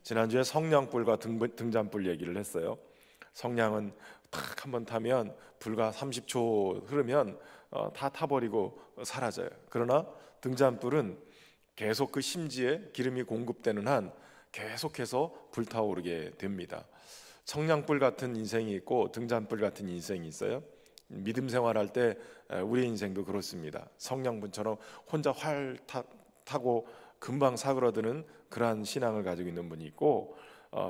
지난주에 성냥불과 등잔불 얘기를 했어요. 성냥은 탁 한번 타면 불과 30초 흐르면 다 타버리고 사라져요. 그러나 등잔불은 계속 그 심지에 기름이 공급되는 한 계속해서 불타오르게 됩니다. 성냥불 같은 인생이 있고 등잔불 같은 인생이 있어요. 믿음 생활할 때 우리 인생도 그렇습니다. 성냥불처럼 혼자 활 타고 금방 사그러드는 그러한 신앙을 가지고 있는 분이 있고,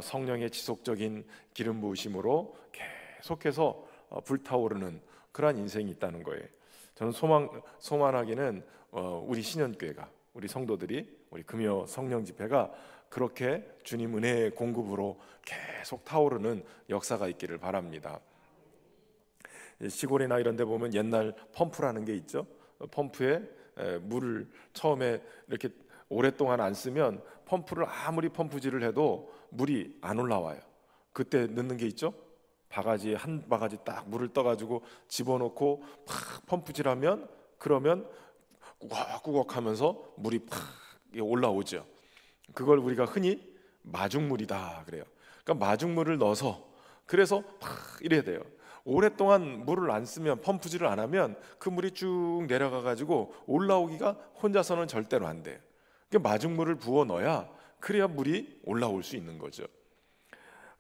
성령의 지속적인 기름 부으심으로 계속해서 불타오르는 그러한 인생이 있다는 거예요. 저는 소망하기는 우리 신년교회가, 우리 성도들이, 우리 금요 성령 집회가 그렇게 주님 은혜의 공급으로 계속 타오르는 역사가 있기를 바랍니다. 시골이나 이런 데 보면 옛날 펌프라는 게 있죠. 펌프에 물을 처음에 이렇게 오랫동안 안 쓰면 펌프를 아무리 펌프질을 해도 물이 안 올라와요. 그때 넣는 게 있죠. 바가지 한 바가지 딱 물을 떠가지고 집어넣고 팍 펌프질하면, 그러면 꾸걱꾸걱 하면서 물이 팍 올라오죠. 그걸 우리가 흔히 마중물이다 그래요. 그러니까 마중물을 넣어서, 그래서 팍 이래야 돼요. 오랫동안 물을 안 쓰면, 펌프질을 안 하면 그 물이 쭉 내려가 가지고 올라오기가 혼자서는 절대로 안 돼요. 그러니까 마중물을 부어 넣어야, 그래야 물이 올라올 수 있는 거죠.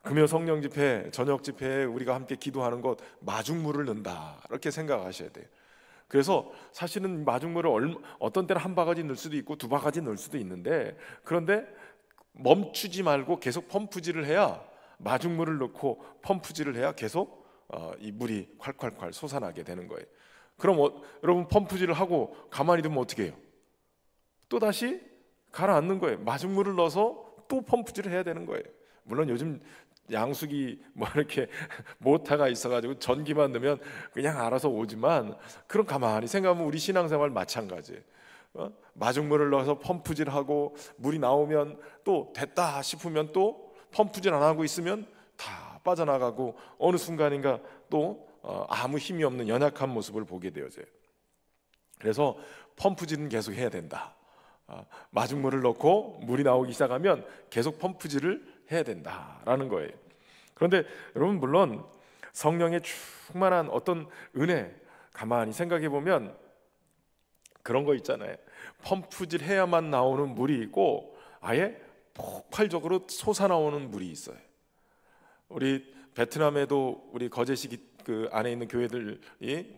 금요 성령 집회, 저녁 집회에 우리가 함께 기도하는 것, 마중물을 넣는다 이렇게 생각하셔야 돼요. 그래서 사실은 마중물을 어떤 때는 한 바가지 넣을 수도 있고 두 바가지 넣을 수도 있는데, 그런데 멈추지 말고 계속 펌프질을 해야, 마중물을 넣고 펌프질을 해야 계속 이 물이 콸콸콸 솟아나게 되는 거예요. 그럼 여러분 펌프질을 하고 가만히 두면 어떻게 해요? 또 다시 가라앉는 거예요. 마중물을 넣어서 또 펌프질을 해야 되는 거예요. 물론 요즘 양수기 뭐 이렇게 모터가 있어가지고 전기만 넣으면 그냥 알아서 오지만, 그럼 가만히 생각하면 우리 신앙생활 마찬가지예요. 마중물을 넣어서 펌프질하고 물이 나오면 또 됐다 싶으면 또 펌프질 안 하고 있으면 다 빠져나가고 어느 순간인가 또 아무 힘이 없는 연약한 모습을 보게 되어져요. 그래서 펌프질은 계속 해야 된다. 마중물을 넣고 물이 나오기 시작하면 계속 펌프질을 해야 된다라는 거예요. 그런데 여러분, 물론 성령의 충만한 어떤 은혜, 가만히 생각해 보면 그런 거 있잖아요. 펌프질 해야만 나오는 물이 있고 아예 폭발적으로 솟아나오는 물이 있어요. 우리 베트남에도 우리 거제시 그 안에 있는 교회들이,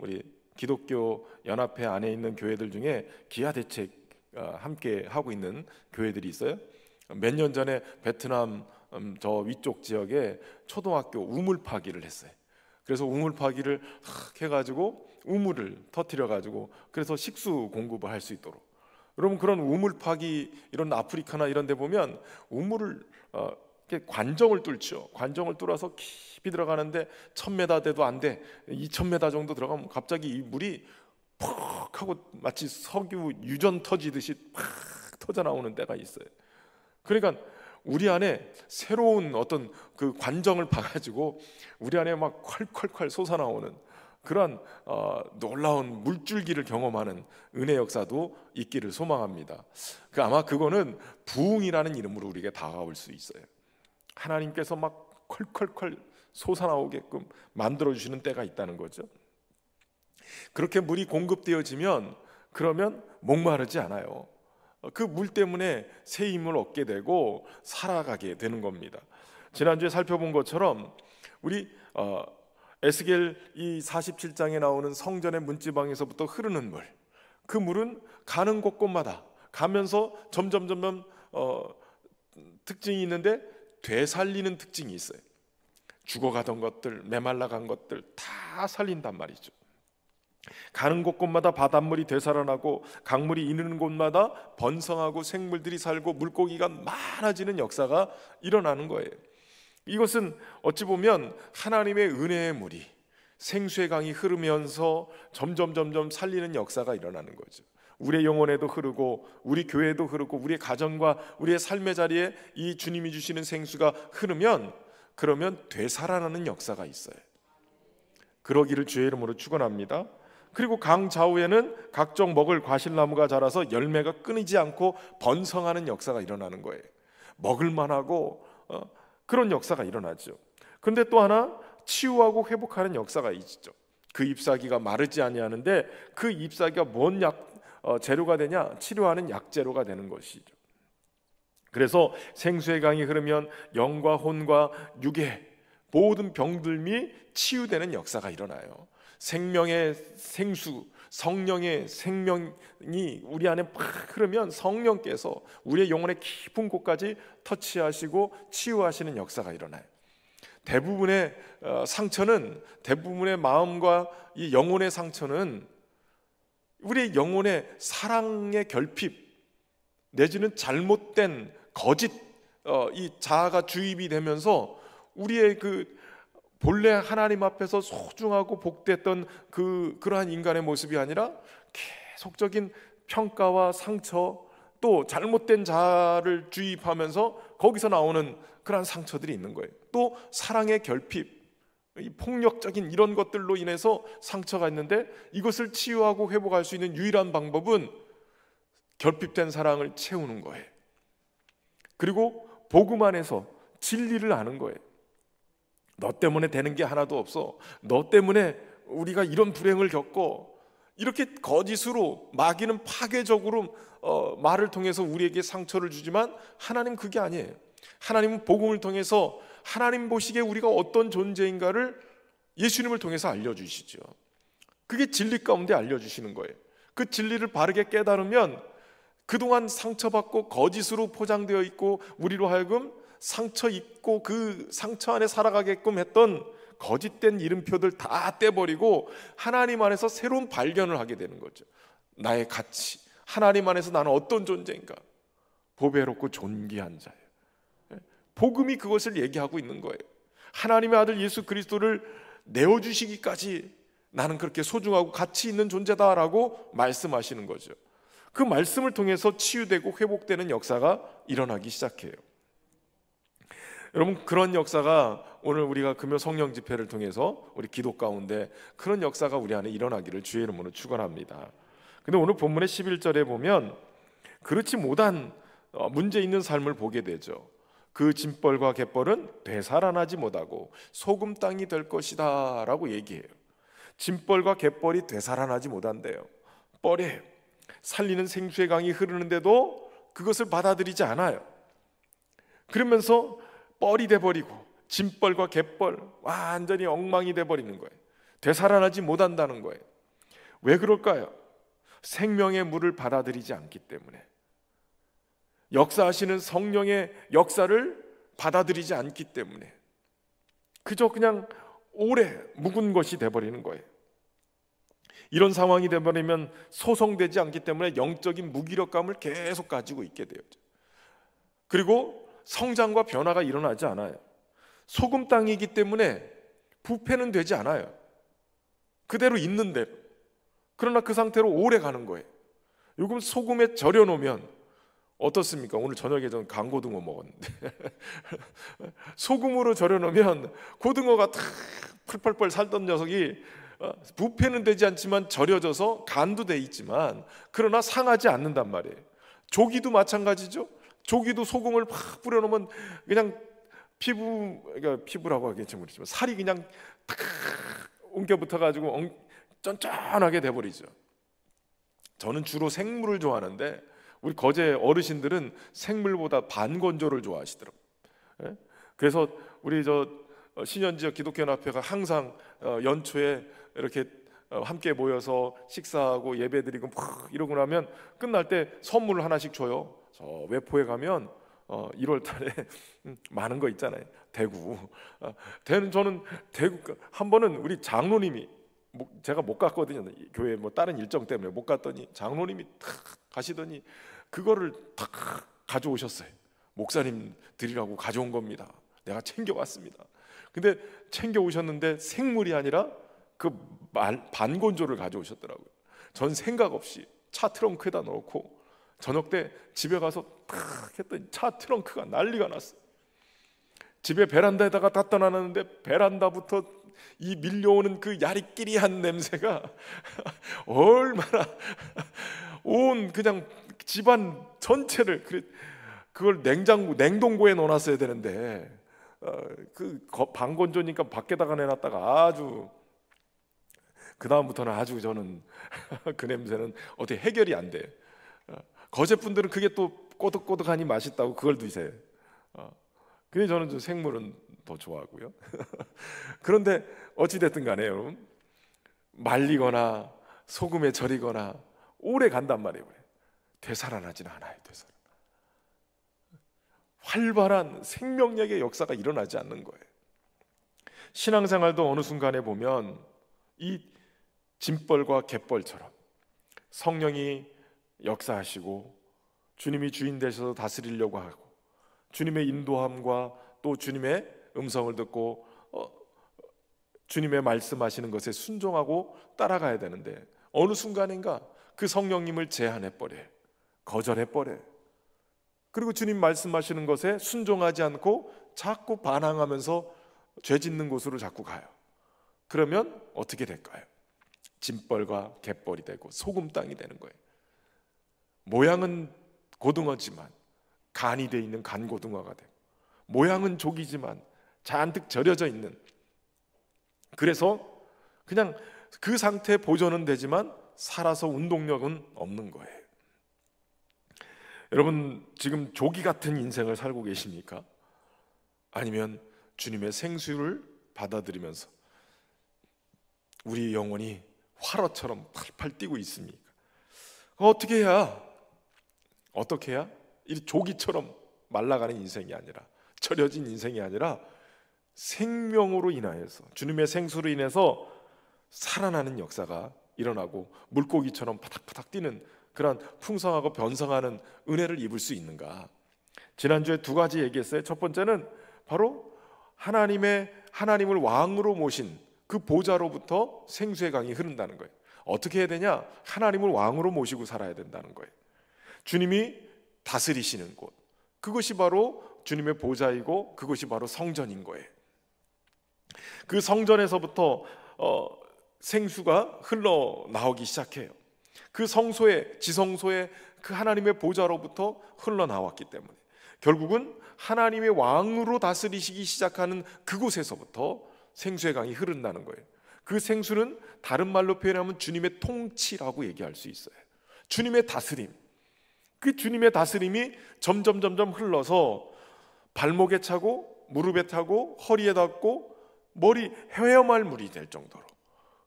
우리 기독교 연합회 안에 있는 교회들 중에 기아대책 함께 하고 있는 교회들이 있어요. 몇 년 전에 베트남 저 위쪽 지역에 초등학교 우물 파기를 했어요. 그래서 우물 파기를 해가지고 우물을 터뜨려 가지고, 그래서 식수 공급을 할 수 있도록. 여러분, 그런 우물 파기, 이런 아프리카나 이런 데 보면 우물을 관정을 뚫죠. 관정을 뚫어서 깊이 들어가는데 1000m 돼도 안 돼. 2000m 정도 들어가면 갑자기 이 물이 퍽 하고 마치 석유 유전 터지듯이 팍 터져 나오는 때가 있어요. 그러니까 우리 안에 새로운 어떤 그 관정을 봐가지고 우리 안에 막 콸콸콸 솟아나오는 그러한 놀라운 물줄기를 경험하는 은혜 역사도 있기를 소망합니다. 아마 그거는 부흥이라는 이름으로 우리에게 다가올 수 있어요. 하나님께서 막 콸콸콸 솟아나오게끔 만들어주시는 때가 있다는 거죠. 그렇게 물이 공급되어지면, 그러면 목마르지 않아요. 그 물 때문에 새 힘을 얻게 되고 살아가게 되는 겁니다. 지난주에 살펴본 것처럼 우리 에스겔 이 47장에 나오는 성전의 문지방에서부터 흐르는 물, 그 물은 가는 곳곳마다 가면서 점점 특징이 있는데 되살리는 특징이 있어요. 죽어가던 것들, 메말라간 것들 다 살린단 말이죠. 가는 곳곳마다 바닷물이 되살아나고 강물이 이르는 곳마다 번성하고 생물들이 살고 물고기가 많아지는 역사가 일어나는 거예요. 이것은 어찌 보면 하나님의 은혜의 물이, 생수의 강이 흐르면서 점점 살리는 역사가 일어나는 거죠. 우리의 영혼에도 흐르고 우리 교회에도 흐르고 우리의 가정과 우리의 삶의 자리에 이 주님이 주시는 생수가 흐르면, 그러면 되살아나는 역사가 있어요. 그러기를 주의 이름으로 축원합니다. 그리고 강 좌우에는 각종 먹을 과실나무가 자라서 열매가 끊이지 않고 번성하는 역사가 일어나는 거예요. 먹을 만하고 그런 역사가 일어나죠. 그런데 또 하나 치유하고 회복하는 역사가 있죠. 그 잎사귀가 마르지 아니하는데 그 잎사귀가 뭔 재료가 되냐? 치료하는 약재료가 되는 것이죠. 그래서 생수의 강이 흐르면 영과 혼과 육의 모든 병들미 치유되는 역사가 일어나요. 생명의 생수, 성령의 생명이 우리 안에 팍 흐르면 성령께서 우리의 영혼의 깊은 곳까지 터치하시고 치유하시는 역사가 일어나요. 대부분의 상처는, 대부분의 마음과 이 영혼의 상처는 우리의 영혼의 사랑의 결핍 내지는 잘못된 거짓 이 자아가 주입이 되면서 우리의 그 본래 하나님 앞에서 소중하고 복됐던 그러한 인간의 모습이 아니라 계속적인 평가와 상처, 또 잘못된 자아를 주입하면서 거기서 나오는 그러한 상처들이 있는 거예요. 또 사랑의 결핍, 이 폭력적인 이런 것들로 인해서 상처가 있는데, 이것을 치유하고 회복할 수 있는 유일한 방법은 결핍된 사랑을 채우는 거예요. 그리고 복음 안에서 진리를 아는 거예요. 너 때문에 되는 게 하나도 없어. 너 때문에 우리가 이런 불행을 겪고, 이렇게 거짓으로 마귀는 파괴적으로 말을 통해서 우리에게 상처를 주지만 하나님 그게 아니에요. 하나님은 복음을 통해서 하나님 보시기에 우리가 어떤 존재인가를 예수님을 통해서 알려주시죠. 그게 진리 가운데 알려주시는 거예요. 그 진리를 바르게 깨달으면 그동안 상처받고 거짓으로 포장되어 있고 우리로 하여금 상처 입고 그 상처 안에 살아가게끔 했던 거짓된 이름표들 다 떼버리고 하나님 안에서 새로운 발견을 하게 되는 거죠. 나의 가치, 하나님 안에서 나는 어떤 존재인가, 보배롭고 존귀한 자예요. 복음이 그것을 얘기하고 있는 거예요. 하나님의 아들 예수 그리스도를 내어주시기까지 나는 그렇게 소중하고 가치 있는 존재다라고 말씀하시는 거죠. 그 말씀을 통해서 치유되고 회복되는 역사가 일어나기 시작해요. 여러분, 그런 역사가 오늘 우리가 금요 성령 집회를 통해서 우리 기도 가운데 그런 역사가 우리 안에 일어나기를 주의 이름으로 축원합니다. 근데 오늘 본문의 11절에 보면 그렇지 못한 문제 있는 삶을 보게 되죠. 그 짐벌과 갯벌은 되살아나지 못하고 소금 땅이 될 것이다 라고 얘기해요. 짐벌과 갯벌이 되살아나지 못한대요. 뻘에 살리는 생수의 강이 흐르는데도 그것을 받아들이지 않아요. 그러면서 뻘이 돼버리고 짐벌과 갯벌 완전히 엉망이 돼버리는 거예요. 되살아나지 못한다는 거예요. 왜 그럴까요? 생명의 물을 받아들이지 않기 때문에, 역사하시는 성령의 역사를 받아들이지 않기 때문에 그저 그냥 오래 묵은 것이 돼버리는 거예요. 이런 상황이 돼버리면 소성되지 않기 때문에 영적인 무기력감을 계속 가지고 있게 되었죠. 그리고 성장과 변화가 일어나지 않아요. 소금 땅이기 때문에 부패는 되지 않아요. 그대로 있는 대로. 그러나 그 상태로 오래 가는 거예요. 요즘 소금에 절여 놓으면 어떻습니까? 오늘 저녁에 저는 강고등어 먹었는데 소금으로 절여 놓으면 고등어가 탁 펄펄펄 살던 녀석이 부패는 되지 않지만 절여져서 간도 돼 있지만 그러나 상하지 않는단 말이에요. 조기도 마찬가지죠. 조기도 소금을 팍 뿌려놓으면 그냥 그러니까 피부라고 하겠지 모르지만 살이 그냥 탁 엉겨 붙어가지고 쫀쫀하게 돼버리죠. 저는 주로 생물을 좋아하는데 우리 거제 어르신들은 생물보다 반건조를 좋아하시더라고요. 그래서 우리 신현지역 기독교연합회가 항상 연초에 이렇게 함께 모여서 식사하고 예배드리고 막 이러고 나면 끝날 때 선물을 하나씩 줘요. 저 외포에 가면 1월 달에 많은 거 있잖아요. 대구. 저는 대구 한 번은 우리 장로님이, 제가 못 갔거든요. 교회 뭐 다른 일정 때문에 못 갔더니 장로님이 탁 가시더니 그거를 탁 가져오셨어요. 목사님 드리라고 가져온 겁니다. 내가 챙겨왔습니다. 근데 챙겨오셨는데 생물이 아니라 그 반건조를 가져오셨더라고요. 전 생각 없이 차 트렁크에다 넣고 저녁 때 집에 가서 탁 했더니 차 트렁크가 난리가 났어요. 집에 베란다에다가 갖다 놨는데 베란다부터 이 밀려오는 그 야리끼리한 냄새가 얼마나 온 그냥 집안 전체를 그걸 냉동고에 넣어놨어야 되는데 방건조니까 밖에다가 내놨다가 아주 그 다음부터는 아주 저는 그 냄새는 어떻게 해결이 안 돼. 거제분들은 그게 또 꼬득꼬득하니 맛있다고 그걸 드세요. 근데 저는 좀 생물은 더 좋아하고요. 그런데 어찌됐든 간에 여러분, 말리거나 소금에 절이거나 오래 간단 말이에요. 되살아나지는 않아요. 활발한 생명력의 역사가 일어나지 않는 거예요. 신앙생활도 어느 순간에 보면 이 짐벌과 갯벌처럼 성령이 역사하시고 주님이 주인 되셔서 다스리려고 하고 주님의 인도함과 또 주님의 음성을 듣고 주님의 말씀하시는 것에 순종하고 따라가야 되는데 어느 순간인가 그 성령님을 제한해버려요. 거절해버려요. 그리고 주님 말씀하시는 것에 순종하지 않고 자꾸 반항하면서 죄 짓는 곳으로 자꾸 가요. 그러면 어떻게 될까요? 짐벌과 갯벌이 되고 소금 땅이 되는 거예요. 모양은 고등어지만 간이 돼 있는 간고등어가 되고, 모양은 조기지만 잔뜩 절여져 있는, 그래서 그냥 그 상태 보존은 되지만 살아서 운동력은 없는 거예요. 여러분 지금 조기 같은 인생을 살고 계십니까? 아니면 주님의 생수를 받아들이면서 우리 영혼이 활어처럼 팔팔 뛰고 있습니까? 어떻게 해야 이 조기처럼 말라가는 인생이 아니라, 절여진 인생이 아니라 생명으로 인하여서, 주님의 생수로 인해서 살아나는 역사가 일어나고 물고기처럼 파닥파닥 뛰는 그런 풍성하고 변성하는 은혜를 입을 수 있는가? 지난주에 두 가지 얘기했어요. 첫 번째는 바로 하나님을 왕으로 모신 그 보좌로부터 생수의 강이 흐른다는 거예요. 어떻게 해야 되냐? 하나님을 왕으로 모시고 살아야 된다는 거예요. 주님이 다스리시는 곳, 그것이 바로 주님의 보좌이고 그것이 바로 성전인 거예요. 그 성전에서부터 생수가 흘러나오기 시작해요. 그 성소에, 지성소에 그 하나님의 보좌로부터 흘러나왔기 때문에 결국은 하나님의 왕으로 다스리시기 시작하는 그곳에서부터 생수의 강이 흐른다는 거예요. 그 생수는 다른 말로 표현하면 주님의 통치라고 얘기할 수 있어요. 주님의 다스림, 그 주님의 다스림이 점점 흘러서 발목에 차고 무릎에 타고 허리에 닿고 머리 헤엄할 물이 될 정도로,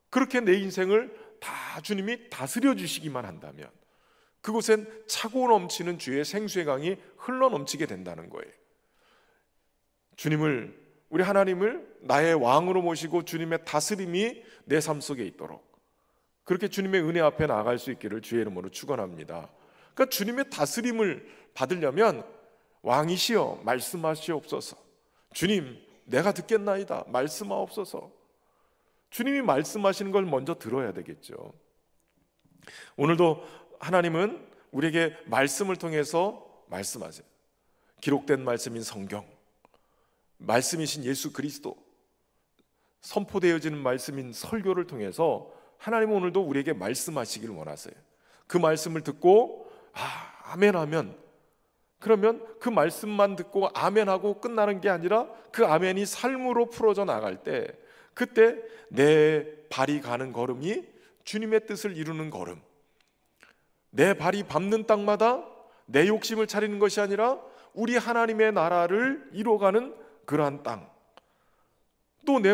그렇게 내 인생을 다 주님이 다스려 주시기만 한다면 그곳엔 차고 넘치는 주의 생수의 강이 흘러 넘치게 된다는 거예요. 우리 하나님을 나의 왕으로 모시고 주님의 다스림이 내 삶 속에 있도록, 그렇게 주님의 은혜 앞에 나아갈 수 있기를 주의 이름으로 축원합니다. 그러니까 주님의 다스림을 받으려면 왕이시여 말씀하시옵소서, 주님 내가 듣겠나이다 말씀하옵소서, 주님이 말씀하시는 걸 먼저 들어야 되겠죠. 오늘도 하나님은 우리에게 말씀을 통해서 말씀하세요. 기록된 말씀인 성경, 말씀이신 예수 그리스도, 선포되어지는 말씀인 설교를 통해서 하나님은 오늘도 우리에게 말씀하시기를 원하세요. 그 말씀을 듣고 아멘하면, 그러면 그 말씀만 듣고 아멘하고 끝나는 게 아니라 그 아멘이 삶으로 풀어져 나갈 때, 그때 내 발이 가는 걸음이 주님의 뜻을 이루는 걸음, 내 발이 밟는 땅마다 내 욕심을 차리는 것이 아니라 우리 하나님의 나라를 이루어가는 그러한 땅, 또 내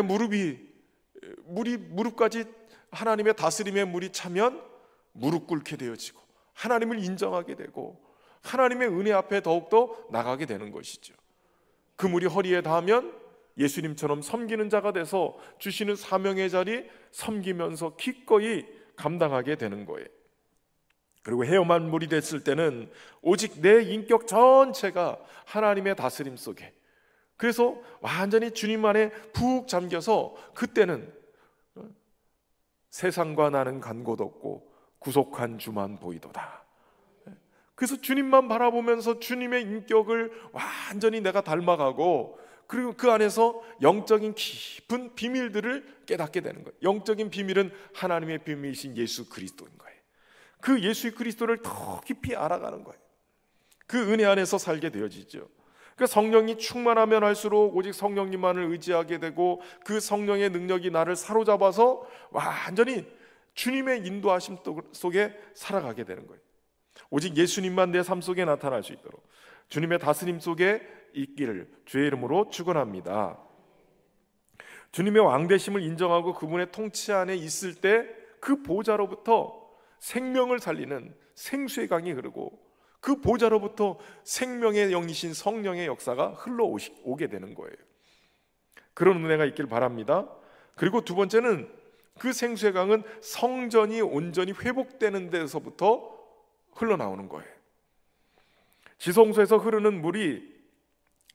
무릎까지 하나님의 다스림의 물이 차면 무릎 꿇게 되어지고 하나님을 인정하게 되고 하나님의 은혜 앞에 더욱더 나가게 되는 것이죠. 그 물이 허리에 닿으면 예수님처럼 섬기는 자가 돼서 주시는 사명의 자리 섬기면서 기꺼이 감당하게 되는 거예요. 그리고 헤엄한 물이 됐을 때는 오직 내 인격 전체가 하나님의 다스림 속에, 그래서 완전히 주님 안에 푹 잠겨서 그때는 세상과 나는 간 곳 없고 구속한 주만 보이도다. 그래서 주님만 바라보면서 주님의 인격을 완전히 내가 닮아가고, 그리고 그 안에서 영적인 깊은 비밀들을 깨닫게 되는 거예요. 영적인 비밀은 하나님의 비밀이신 예수 그리스도인 거예요. 그 예수 그리스도를 더 깊이 알아가는 거예요. 그 은혜 안에서 살게 되어지죠. 그 성령이 충만하면 할수록 오직 성령님만을 의지하게 되고 그 성령의 능력이 나를 사로잡아서 완전히 주님의 인도하심 속에 살아가게 되는 거예요. 오직 예수님만 내 삶 속에 나타날 수 있도록 주님의 다스림 속에 있기를 주의 이름으로 축원합니다. 주님의 왕되심을 인정하고 그분의 통치 안에 있을 때 그 보좌로부터 생명을 살리는 생수의 강이 흐르고 그 보좌로부터 생명의 영이신 성령의 역사가 흘러오게 되는 거예요. 그런 은혜가 있길 바랍니다. 그리고 두 번째는 그 생수의 강은 성전이 온전히 회복되는 데서부터 흘러나오는 거예요. 지성소에서 흐르는 물이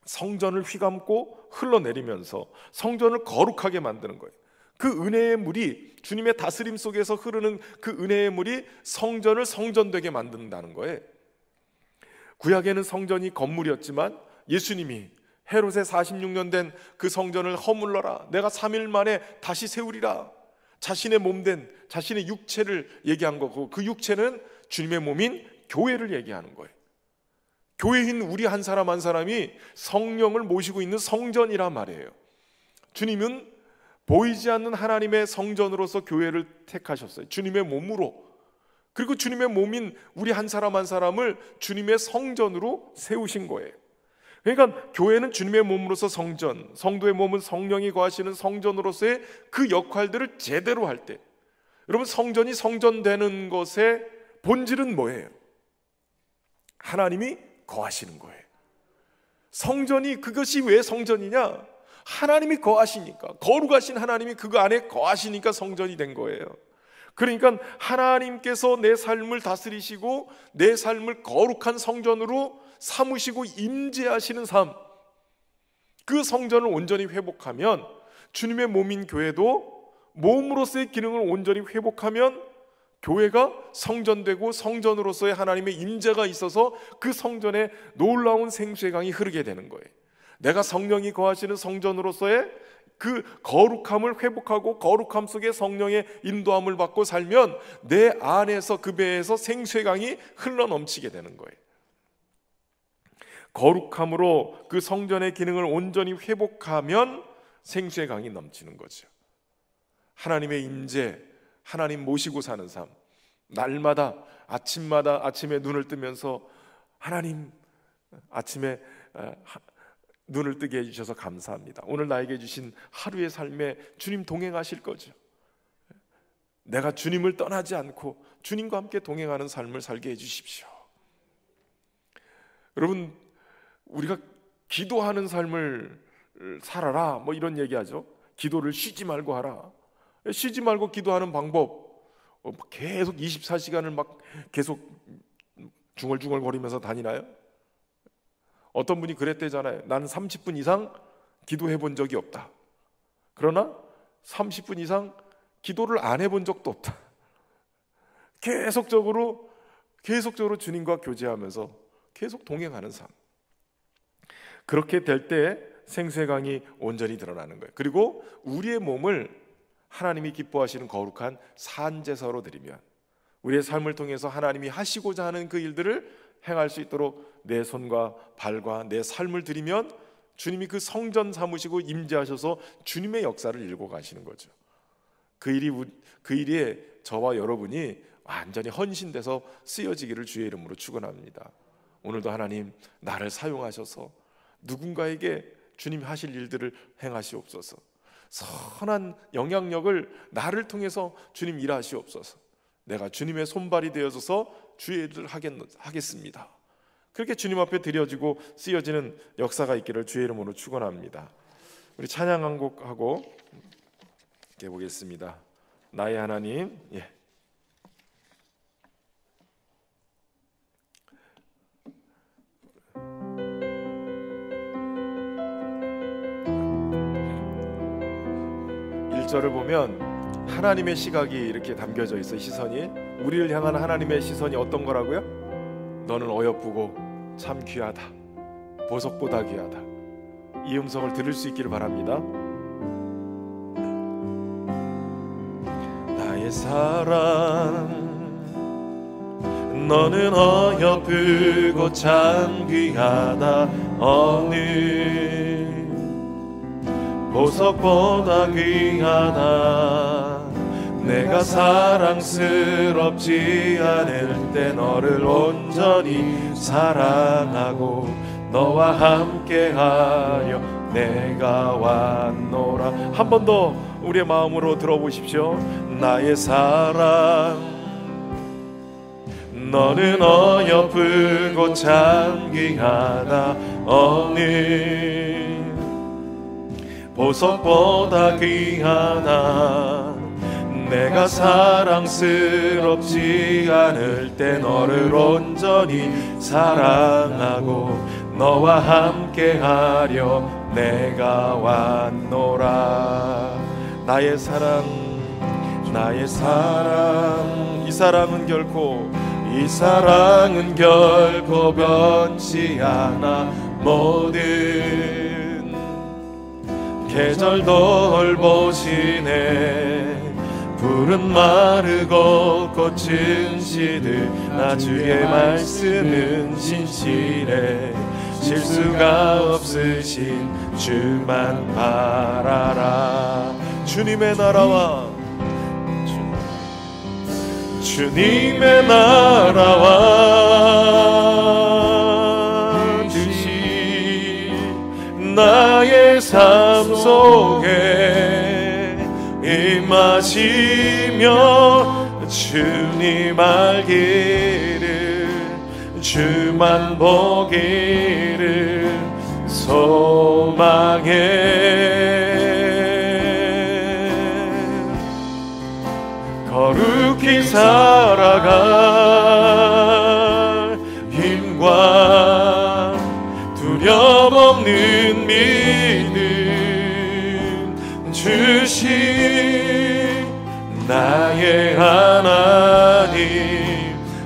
성전을 휘감고 흘러내리면서 성전을 거룩하게 만드는 거예요. 그 은혜의 물이 주님의 다스림 속에서 흐르는 그 은혜의 물이 성전을 성전되게 만든다는 거예요. 구약에는 성전이 건물이었지만 예수님이 헤롯의 46년 된 그 성전을 허물러라 내가 3일 만에 다시 세우리라 자신의 몸된 자신의 육체를 얘기한 거고 그 육체는 주님의 몸인 교회를 얘기하는 거예요. 교회인 우리 한 사람 한 사람이 성령을 모시고 있는 성전이란 말이에요. 주님은 보이지 않는 하나님의 성전으로서 교회를 택하셨어요. 주님의 몸으로. 그리고 주님의 몸인 우리 한 사람 한 사람을 주님의 성전으로 세우신 거예요. 그러니까 교회는 주님의 몸으로서 성전, 성도의 몸은 성령이 거하시는 성전으로서의 그 역할들을 제대로 할 때, 여러분 성전이 성전되는 것의 본질은 뭐예요? 하나님이 거하시는 거예요. 성전이 그것이 왜 성전이냐? 하나님이 거하시니까, 거룩하신 하나님이 그거 안에 거하시니까 성전이 된 거예요. 그러니까 하나님께서 내 삶을 다스리시고 내 삶을 거룩한 성전으로 삼으시고 임재하시는 삶, 그 성전을 온전히 회복하면 주님의 몸인 교회도 몸으로서의 기능을 온전히 회복하면 교회가 성전되고 성전으로서의 하나님의 임재가 있어서 그 성전에 놀라운 생수의 강이 흐르게 되는 거예요. 내가 성령이 거하시는 성전으로서의 그 거룩함을 회복하고 거룩함 속에 성령의 인도함을 받고 살면 내 안에서 그 배에서 생수의 강이 흘러넘치게 되는 거예요. 거룩함으로 그 성전의 기능을 온전히 회복하면 생수의 강이 넘치는 거죠. 하나님의 임재, 하나님 모시고 사는 삶, 날마다 아침마다 아침에 눈을 뜨면서 하나님 아침에 눈을 뜨게 해주셔서 감사합니다. 오늘 나에게 주신 하루의 삶에 주님 동행하실 거죠. 내가 주님을 떠나지 않고 주님과 함께 동행하는 삶을 살게 해주십시오. 여러분, 우리가 기도하는 삶을 살아라 뭐 이런 얘기하죠. 기도를 쉬지 말고 하라. 쉬지 말고 기도하는 방법, 계속 24시간을 막 계속 중얼중얼 거리면서 다니나요? 어떤 분이 그랬대잖아요. 나는 30분 이상 기도해 본 적이 없다. 그러나 30분 이상 기도를 안 해본 적도 없다. 계속적으로 주님과 교제하면서 계속 동행하는 삶. 그렇게 될 때 생수의 강이 온전히 드러나는 거예요. 그리고 우리의 몸을 하나님이 기뻐하시는 거룩한 산제사로 드리면 우리의 삶을 통해서 하나님이 하시고자 하는 그 일들을 행할 수 있도록 내 손과 발과 내 삶을 드리면 주님이 그 성전 삼으시고 임재하셔서 주님의 역사를 일궈 가시는 거죠. 그 일에 저와 여러분이 완전히 헌신돼서 쓰여지기를 주의 이름으로 축원합니다. 오늘도 하나님 나를 사용하셔서 누군가에게 주님 하실 일들을 행하시옵소서. 선한 영향력을 나를 통해서 주님 일하시옵소서. 내가 주님의 손발이 되어서 주의 일을 하겠습니다. 그렇게 주님 앞에 드려지고 쓰여지는 역사가 있기를 주의 이름으로 축원합니다. 우리 찬양 한 곡 하고 이렇게 보겠습니다. 나의 하나님. 예. 절을 보면 하나님의 시각이 이렇게 담겨져 있어. 시선이, 우리를 향한 하나님의 시선이 어떤 거라고요? 너는 어여쁘고 참 귀하다, 보석보다 귀하다. 이 음성을 들을 수 있기를 바랍니다. 나의 사랑, 너는 어여쁘고 참 귀하다. 어느 보석보다 귀하다. 내가 사랑스럽지 않을 때 너를 온전히 사랑하고 너와 함께하려 내가 왔노라. 한 번 더 우리의 마음으로 들어보십시오. 나의 사랑, 너는 어여쁘고 참 귀하다. 어느 보석보다 귀하다. 내가 사랑스럽지 않을 때 너를 온전히 사랑하고 너와 함께하려 내가 왔노라. 나의 사랑, 나의 사랑, 이 사랑은 결코 변치 않아. 모든 계절 돌보시네. 푸른 마르고 꽃은 시드나 주의 말씀은 진실해. 실수가 없으신 주만 바라라. 주님의 나라와 주님의 나라와 뜻이 나의 삶 속에 임하시며 주님 알기를 주만 보기를 소망해. 거룩히 살아갈 힘과 두려움 없는 믿음 주신 나의 하나님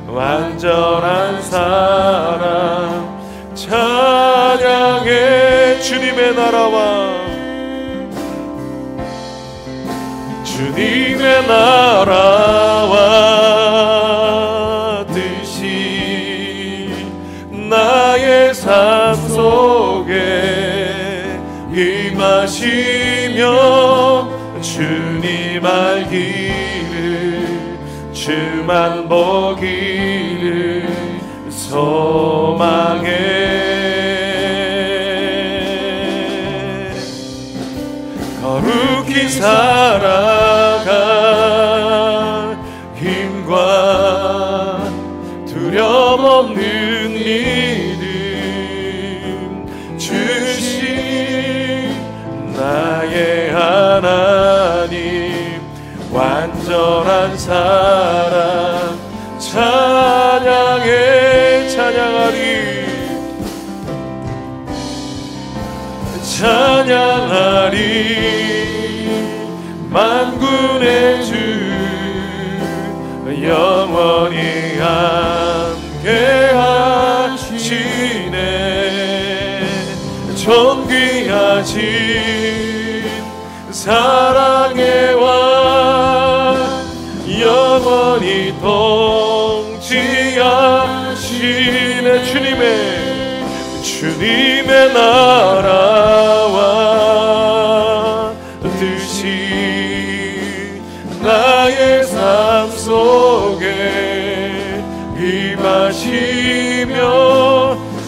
완전한 사랑 찬양해. 주님의 나라와 주님의 나라와 뜻이 나의 삶 속에 임하시며 주님 알기를 주만 보기를 소망해. 거룩히 살아갈 힘과 두려움 없는 믿음 주신 나의 하나님 완전한 사랑 찬양해. 찬양하리 만군의 주 영원히 함께 하시네. 존귀하신 사랑의 왕 영원히 통치하시네. 주님의 나라와 뜻이 나의 삶 속에 임하시며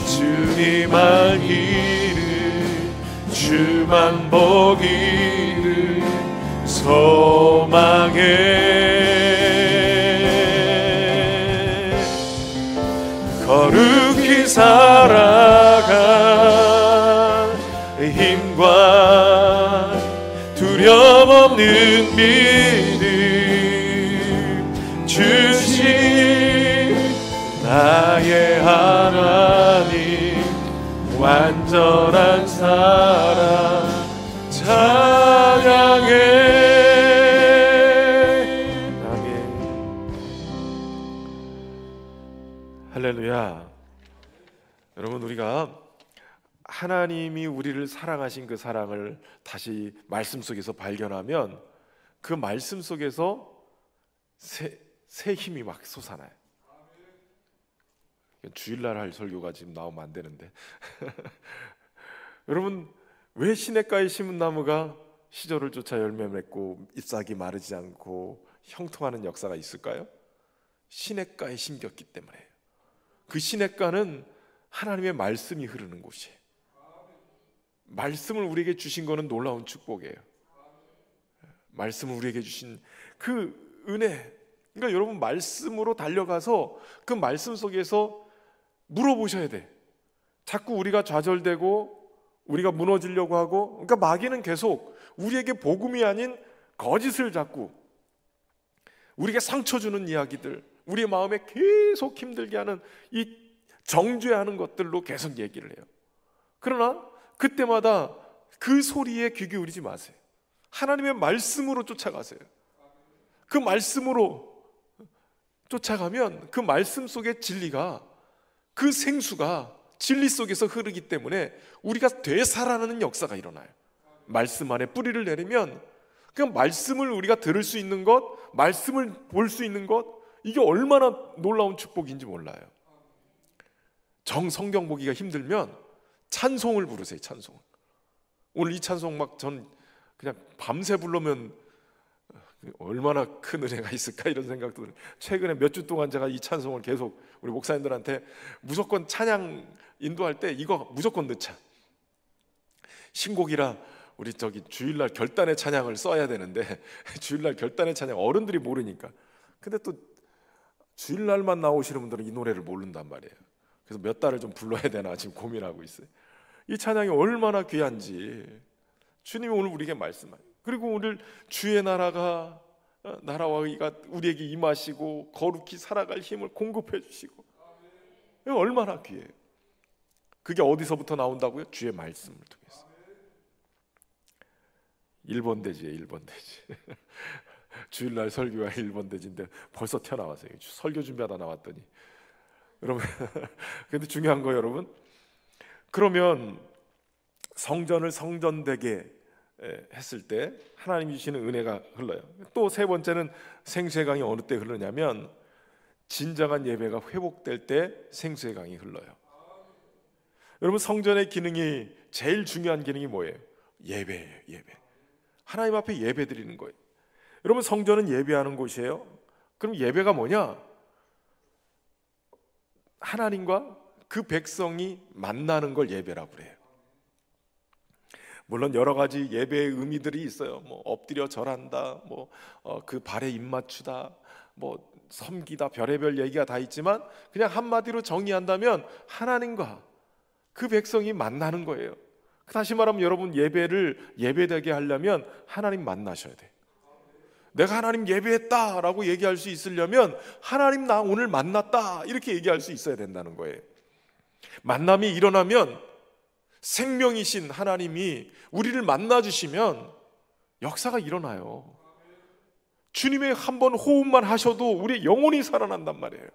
주님 알기를 주만 보기를 소망해. 거룩히 살아갈 힘과 두려움 없는 믿음 주신 나의 하나님 완전한 사랑 찬양해. 할렐루야. 여러분, 우리가 하나님이 우리를 사랑하신 그 사랑을 다시 말씀 속에서 발견하면 그 말씀 속에서 새 힘이 막 솟아나요. 주일날 할 설교가 지금 나오면 안 되는데 여러분, 왜 시냇가에 심은 나무가 시절을 쫓아 열매 맺고 잎사귀 마르지 않고 형통하는 역사가 있을까요? 시냇가에 심겼기 때문에. 그 시냇가는 하나님의 말씀이 흐르는 곳이에요. 말씀을 우리에게 주신 거는 놀라운 축복이에요. 말씀을 우리에게 주신 그 은혜, 그러니까 여러분, 말씀으로 달려가서 그 말씀 속에서 물어보셔야 돼. 자꾸 우리가 좌절되고 우리가 무너지려고 하고, 그러니까 마귀는 계속 우리에게 복음이 아닌 거짓을 자꾸, 우리에게 상처 주는 이야기들, 우리의 마음에 계속 힘들게 하는 이 정죄하는 것들로 계속 얘기를 해요. 그러나 그때마다 그 소리에 귀 기울이지 마세요. 하나님의 말씀으로 쫓아가세요. 그 말씀으로 쫓아가면 그 말씀 속의 진리가, 그 생수가 진리 속에서 흐르기 때문에 우리가 되살아나는 역사가 일어나요. 말씀 안에 뿌리를 내리면 그 말씀을 우리가 들을 수 있는 것, 말씀을 볼 수 있는 것, 이게 얼마나 놀라운 축복인지 몰라요. 성경 보기가 힘들면 찬송을 부르세요. 찬송. 오늘 이 찬송 막 전 그냥 밤새 부르면 얼마나 큰 은혜가 있을까 이런 생각도 들어요. 최근에 몇 주 동안 제가 이 찬송을 계속 우리 목사님들한테 무조건 찬양 인도할 때 이거 무조건 넣자. 신곡이라 우리 주일날 결단의 찬양을 써야 되는데 주일날 결단의 찬양 어른들이 모르니까. 근데 또 주일날만 나오시는 분들은 이 노래를 모른단 말이에요. 그래서 몇 달을 좀 불러야 되나 지금 고민하고 있어요. 이 찬양이 얼마나 귀한지 주님이 오늘 우리에게 말씀하세요. 그리고 오늘 주의 나라와 의가 우리에게 임하시고 거룩히 살아갈 힘을 공급해 주시고, 얼마나 귀해요. 그게 어디서부터 나온다고요? 주의 말씀을 통해서. 1번 대지예요. 1번 대지. 주일날 설교가 1번 대지인데 벌써 튀어나왔어요. 설교 준비하다 나왔더니. 여러분, 근데 중요한 거 여러분, 그러면 성전을 성전되게 했을 때 하나님이 주시는 은혜가 흘러요. 또 세 번째는 생수의 강이 어느 때 흐르냐면 진정한 예배가 회복될 때 생수의 강이 흘러요. 여러분, 성전의 기능이 제일 중요한 기능이 뭐예요? 예배예요. 예배. 하나님 앞에 예배 드리는 거예요. 여러분, 성전은 예배하는 곳이에요. 그럼 예배가 뭐냐? 하나님과 그 백성이 만나는 걸 예배라고 그래요. 물론 여러 가지 예배의 의미들이 있어요. 뭐 엎드려 절한다, 그 발에 입 맞추다, 섬기다, 별의별 얘기가 다 있지만 그냥 한마디로 정의한다면 하나님과 그 백성이 만나는 거예요. 다시 말하면 여러분, 예배를 예배되게 하려면 하나님 만나셔야 돼. 내가 하나님 예배했다라고 얘기할 수 있으려면 하나님 나 오늘 만났다 이렇게 얘기할 수 있어야 된다는 거예요. 만남이 일어나면 생명이신 하나님이 우리를 만나주시면 역사가 일어나요. 주님의 한 번 호흡만 하셔도 우리의 영혼이 살아난단 말이에요.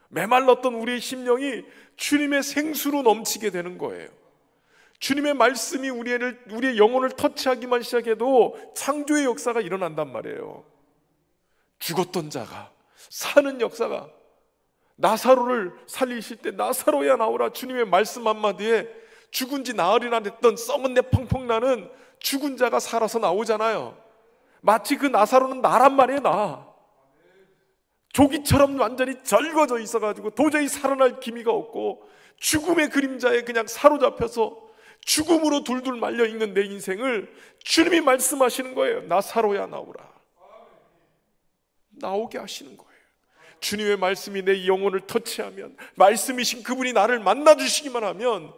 메말랐던 우리의 심령이 주님의 생수로 넘치게 되는 거예요. 주님의 말씀이 우리의 영혼을 터치하기만 시작해도 창조의 역사가 일어난단 말이에요. 죽었던 자가 사는 역사가, 나사로를 살리실 때 나사로야 나오라 주님의 말씀 한마디에 죽은 지 나흘이나 됐던 썩은 내 펑펑 나는 죽은 자가 살아서 나오잖아요. 마치 그 나사로는 나란 말이에요. 나 조기처럼 완전히 절거져 있어가지고 도저히 살아날 기미가 없고 죽음의 그림자에 그냥 사로잡혀서 죽음으로 둘둘 말려있는 내 인생을 주님이 말씀하시는 거예요. 나사로야 나오라. 나오게 하시는 거예요. 주님의 말씀이 내 영혼을 터치하면, 말씀이신 그분이 나를 만나주시기만 하면,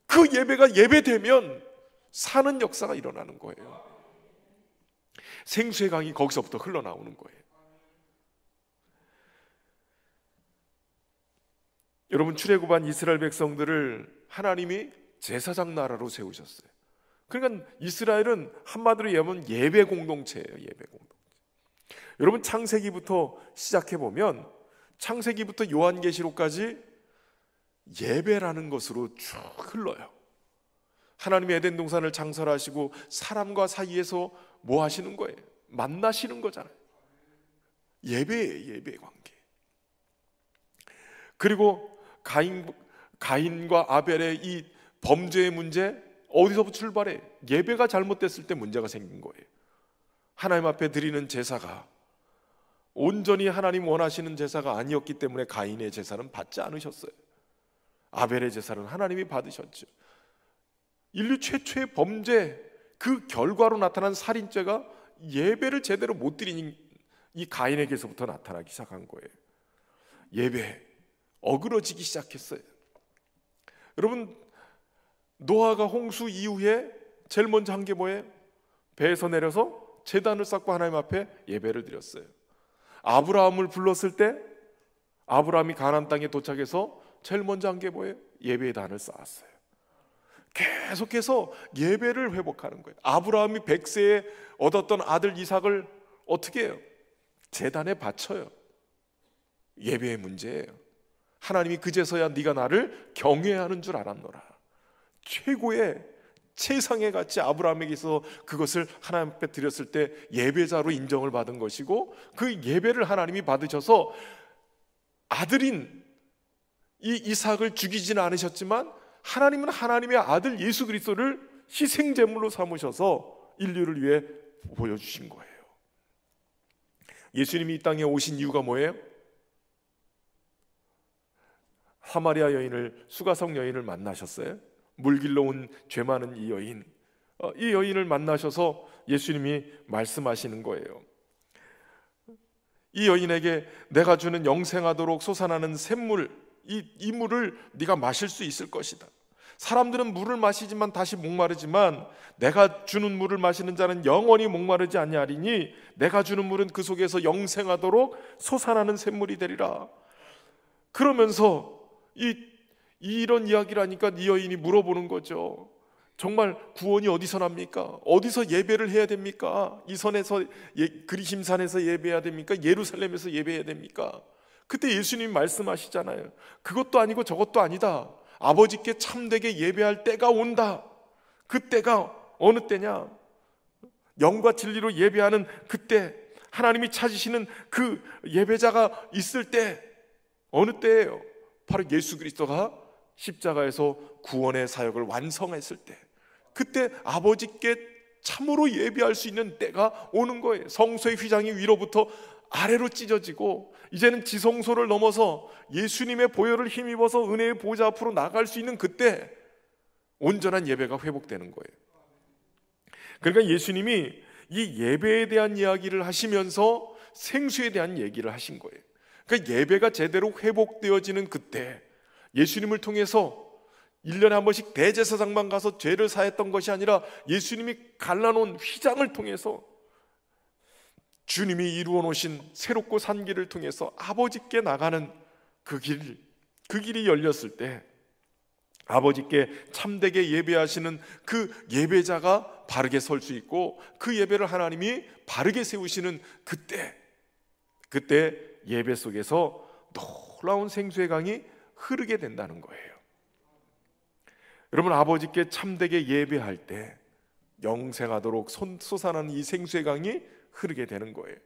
그 예배가 예배되면 사는 역사가 일어나는 거예요. 생수의 강이 거기서부터 흘러나오는 거예요. 여러분, 출애굽한 이스라엘 백성들을 하나님이 제사장 나라로 세우셨어요. 그러니까 이스라엘은 한마디로 얘기하면 예배 공동체예요. 예배 공동체. 여러분, 창세기부터 시작해보면 창세기부터 요한계시록까지 예배라는 것으로 쭉 흘러요. 하나님이 에덴 동산을 창설하시고 사람과 사이에서 뭐 하시는 거예요? 만나시는 거잖아요. 예배의 관계. 그리고 가인과 아벨의 이 범죄의 문제 어디서부터 출발해? 예배가 잘못됐을 때 문제가 생긴 거예요. 하나님 앞에 드리는 제사가 온전히 하나님 원하시는 제사가 아니었기 때문에 가인의 제사는 받지 않으셨어요. 아벨의 제사는 하나님이 받으셨죠. 인류 최초의 범죄, 그 결과로 나타난 살인죄가 예배를 제대로 못 드린 이 가인에게서부터 나타나기 시작한 거예요. 예배 어그러지기 시작했어요. 여러분, 노아가 홍수 이후에 제일 먼저 한 게 뭐예요? 배에서 내려서 제단을 쌓고 하나님 앞에 예배를 드렸어요. 아브라함을 불렀을 때 아브라함이 가나안 땅에 도착해서 제일 먼저 한 게 뭐예요? 예배의 단을 쌓았어요. 계속해서 예배를 회복하는 거예요. 아브라함이 100세에 얻었던 아들 이삭을 어떻게 해요? 제단에 바쳐요. 예배의 문제예요. 하나님이 그제서야 네가 나를 경외하는 줄 알았노라. 최고의 최상의 가치 아브라함에게서 그것을 하나님 앞에 드렸을 때 예배자로 인정을 받은 것이고, 그 예배를 하나님이 받으셔서 아들인 이 이삭을 죽이지는 않으셨지만 하나님은 하나님의 아들 예수 그리스도를 희생제물로 삼으셔서 인류를 위해 보여주신 거예요. 예수님이 이 땅에 오신 이유가 뭐예요? 사마리아 여인을, 수가성 여인을 만나셨어요. 물길로 온 죄 많은 이 여인, 이 여인을 만나셔서 예수님이 말씀하시는 거예요. 이 여인에게 내가 주는 영생하도록 솟아나는 샘물, 이 물을 네가 마실 수 있을 것이다. 사람들은 물을 마시지만 다시 목마르지만 내가 주는 물을 마시는 자는 영원히 목마르지 아니하리니 내가 주는 물은 그 속에서 영생하도록 솟아나는 샘물이 되리라. 그러면서 이런 이야기를 하니까 이 여인이 물어보는 거죠. 정말 구원이 어디서 납니까? 어디서 예배를 해야 됩니까? 이 선에서, 그리심산에서 예배해야 됩니까? 예루살렘에서 예배해야 됩니까? 그때 예수님이 말씀하시잖아요. 그것도 아니고 저것도 아니다. 아버지께 참되게 예배할 때가 온다. 그 때가 어느 때냐? 영과 진리로 예배하는 그때, 하나님이 찾으시는 그 예배자가 있을 때, 어느 때예요? 바로 예수 그리스도가 십자가에서 구원의 사역을 완성했을 때, 그때 아버지께 참으로 예배할 수 있는 때가 오는 거예요. 성소의 휘장이 위로부터 아래로 찢어지고 이제는 지성소를 넘어서 예수님의 보혈을 힘입어서 은혜의 보좌 앞으로 나갈 수 있는 그때 온전한 예배가 회복되는 거예요. 그러니까 예수님이 이 예배에 대한 이야기를 하시면서 생수에 대한 얘기를 하신 거예요. 그러니까 예배가 제대로 회복되어지는 그때, 예수님을 통해서 1년에 한 번씩 대제사장만 가서 죄를 사했던 것이 아니라 예수님이 갈라놓은 휘장을 통해서 주님이 이루어 놓으신 새롭고 산 길을 통해서 아버지께 나가는 그 길이 열렸을 때, 아버지께 참되게 예배하시는 그 예배자가 바르게 설 수 있고, 그 예배를 하나님이 바르게 세우시는 그때 예배 속에서 놀라운 생수의 강이 흐르게 된다는 거예요. 여러분, 아버지께 참되게 예배할 때 영생하도록 솟아나는 이 생수의 강이 흐르게 되는 거예요.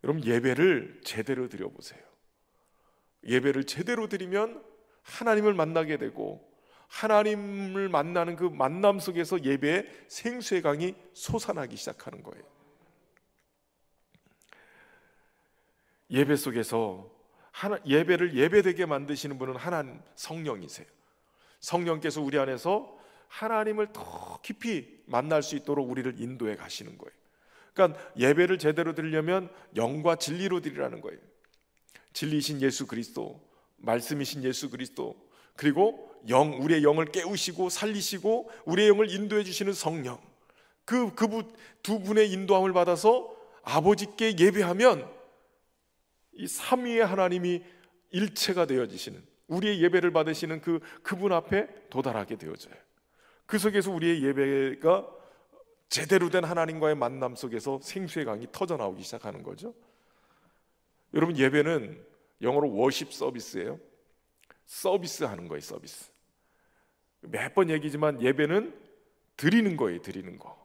여러분, 예배를 제대로 드려보세요. 예배를 제대로 드리면 하나님을 만나게 되고, 하나님을 만나는 그 만남 속에서 예배의 생수의 강이 솟아나기 시작하는 거예요. 예배 속에서 예배를 예배되게 만드시는 분은 하나님 성령이세요. 성령께서 우리 안에서 하나님을 더 깊이 만날 수 있도록 우리를 인도해 가시는 거예요. 그러니까 예배를 제대로 드리려면 영과 진리로 드리라는 거예요. 진리이신 예수 그리스도, 말씀이신 예수 그리스도, 그리고 우리의 영을 깨우시고 살리시고 우리의 영을 인도해 주시는 성령, 그 두 분의 인도함을 받아서 아버지께 예배하면 이 삼위의 하나님이 일체가 되어지시는, 우리의 예배를 받으시는 그분 앞에 도달하게 되어져요. 그 속에서 우리의 예배가 제대로 된 하나님과의 만남 속에서 생수의 강이 터져 나오기 시작하는 거죠. 여러분, 예배는 영어로 워십 서비스예요. 서비스 하는 거예요. 서비스. 몇 번 얘기지만 예배는 드리는 거예요. 드리는 거.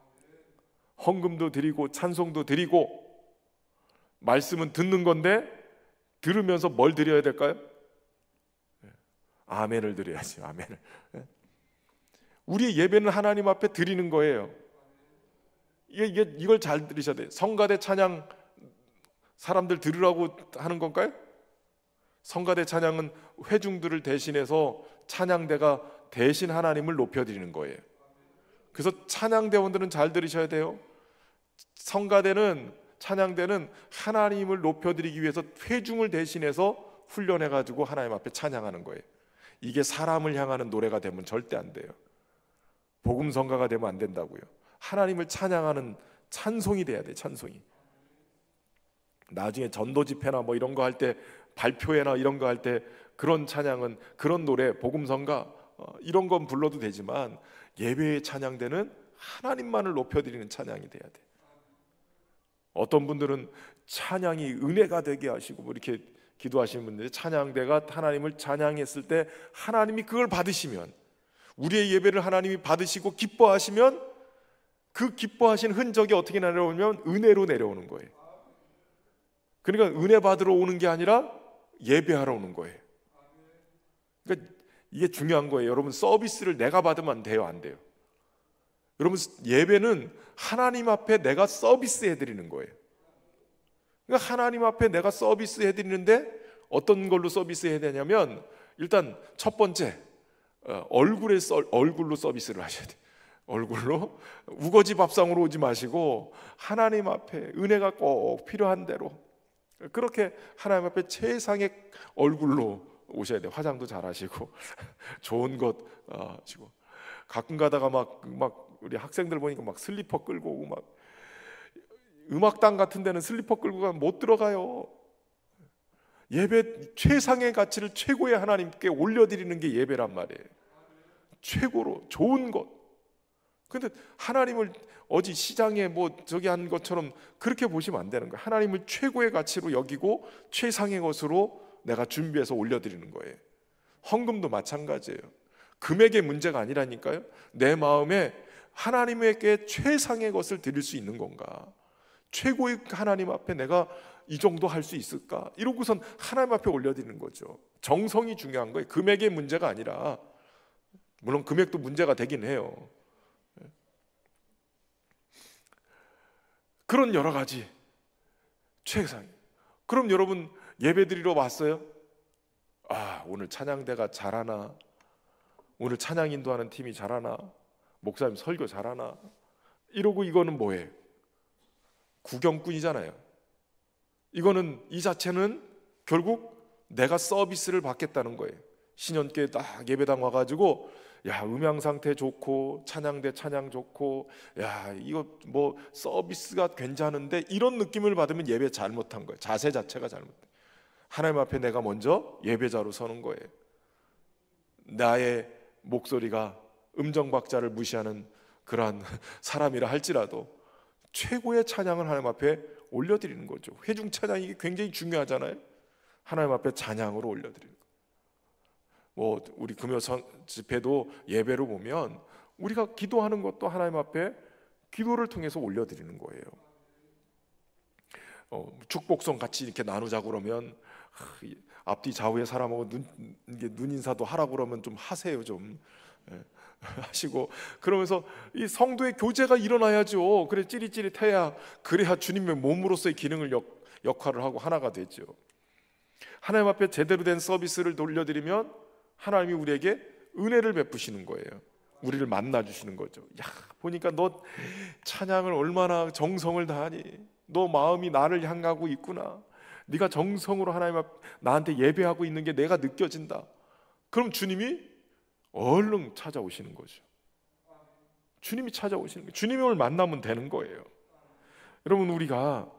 헌금도 드리고 찬송도 드리고, 말씀은 듣는 건데 들으면서 뭘 드려야 될까요? 아멘을 드려야지. 아멘을. 우리의 예배는 하나님 앞에 드리는 거예요. 이걸 잘 들으셔야 돼요. 성가대 찬양 사람들 들으라고 하는 건가요? 성가대 찬양은 회중들을 대신해서 찬양대가 대신 하나님을 높여드리는 거예요. 그래서 찬양대원들은 잘 들으셔야 돼요. 성가대는, 찬양대는 하나님을 높여드리기 위해서 회중을 대신해서 훈련해가지고 하나님 앞에 찬양하는 거예요. 이게 사람을 향하는 노래가 되면 절대 안 돼요. 복음 성가가 되면 안 된다고요. 하나님을 찬양하는 찬송이 돼야 돼요. 찬송이. 나중에 전도 집회나 뭐 이런 거 할 때, 발표회나 이런 거 할 때 그런 찬양은, 그런 노래, 복음 성가 이런 건 불러도 되지만 예배의 찬양대는 하나님만을 높여드리는 찬양이 돼야 돼. 어떤 분들은 찬양이 은혜가 되게 하시고 뭐 이렇게 기도하시는 분들이, 찬양대가 하나님을 찬양했을 때 하나님이 그걸 받으시면, 우리의 예배를 하나님이 받으시고 기뻐하시면, 그 기뻐하신 흔적이 어떻게 내려오면 은혜로 내려오는 거예요. 그러니까 은혜 받으러 오는 게 아니라 예배하러 오는 거예요. 그러니까 이게 중요한 거예요. 여러분, 서비스를 내가 받으면 돼요, 안 돼요? 여러분, 예배는 하나님 앞에 내가 서비스 해드리는 거예요. 그러니까 하나님 앞에 내가 서비스 해드리는데 어떤 걸로 서비스 해야 되냐면, 일단 첫 번째, 얼굴로 서비스를 하셔야 돼요. 얼굴로. 우거지 밥상으로 오지 마시고 하나님 앞에 은혜가 꼭 필요한 대로 그렇게 하나님 앞에 최상의 얼굴로 오셔야 돼요. 화장도 잘 하시고 좋은 것 하시고. 가끔 가다가 막 우리 학생들 보니까 막 슬리퍼 끌고 오고, 막 음악당 같은 데는 슬리퍼 끌고 가면 못 들어가요. 예배 최상의 가치를 최고의 하나님께 올려드리는 게 예배란 말이에요. 최고로 좋은 것. 근데 하나님을 어디 시장에 뭐 저기 한 것처럼 그렇게 보시면 안 되는 거예요. 하나님을 최고의 가치로 여기고 최상의 것으로 내가 준비해서 올려드리는 거예요. 헌금도 마찬가지예요. 금액의 문제가 아니라니까요. 내 마음에 하나님에게 최상의 것을 드릴 수 있는 건가, 최고의 하나님 앞에 내가 이 정도 할 수 있을까, 이러고선 하나님 앞에 올려드리는 거죠. 정성이 중요한 거예요. 금액의 문제가 아니라. 물론 금액도 문제가 되긴 해요. 그런 여러 가지 최상. 그럼 여러분, 예배 드리러 왔어요? 오늘 찬양대가 잘하나, 오늘 찬양 인도하는 팀이 잘하나, 목사님 설교 잘하나, 이러고 이거는 뭐예요? 구경꾼이잖아요. 이거는, 이 자체는 결국 내가 서비스를 받겠다는 거예요. 신년교회 딱 예배당 와가지고, 야, 음향 상태 좋고 찬양대 찬양 좋고, 야, 이거 뭐 서비스가 괜찮은데, 이런 느낌을 받으면 예배 잘못한 거예요. 자세 자체가 잘못된 거예요. 하나님 앞에 내가 먼저 예배자로 서는 거예요. 나의 목소리가 음정박자를 무시하는 그러한 사람이라 할지라도 최고의 찬양을 하나님 앞에 올려드리는 거죠. 회중 찬양이 이게 굉장히 중요하잖아요. 하나님 앞에 찬양으로 올려드리는 거예요. 뭐 우리 금요 집회도 예배로 보면 우리가 기도하는 것도 하나님 앞에 기도를 통해서 올려드리는 거예요. 축복성 같이 이렇게 나누자고 그러면 앞뒤 좌우의 사람하고 눈 인사도 하라고 그러면 좀 하세요, 좀 하시고, 그러면서 이 성도의 교제가 일어나야죠. 그래 찌릿찌릿해야, 그래야 주님의 몸으로서의 기능을 역할을 하고 하나가 되죠. 하나님 앞에 제대로 된 서비스를 돌려드리면 하나님이 우리에게 은혜를 베푸시는 거예요. 우리를 만나주시는 거죠. 야, 보니까 너 찬양을 얼마나 정성을 다하니, 너 마음이 나를 향하고 있구나, 네가 정성으로 하나님 앞 나한테 예배하고 있는 게 내가 느껴진다. 그럼 주님이 얼른 찾아오시는 거죠. 주님이 찾아오시는 거예요. 주님을 만나면 되는 거예요. 여러분, 우리가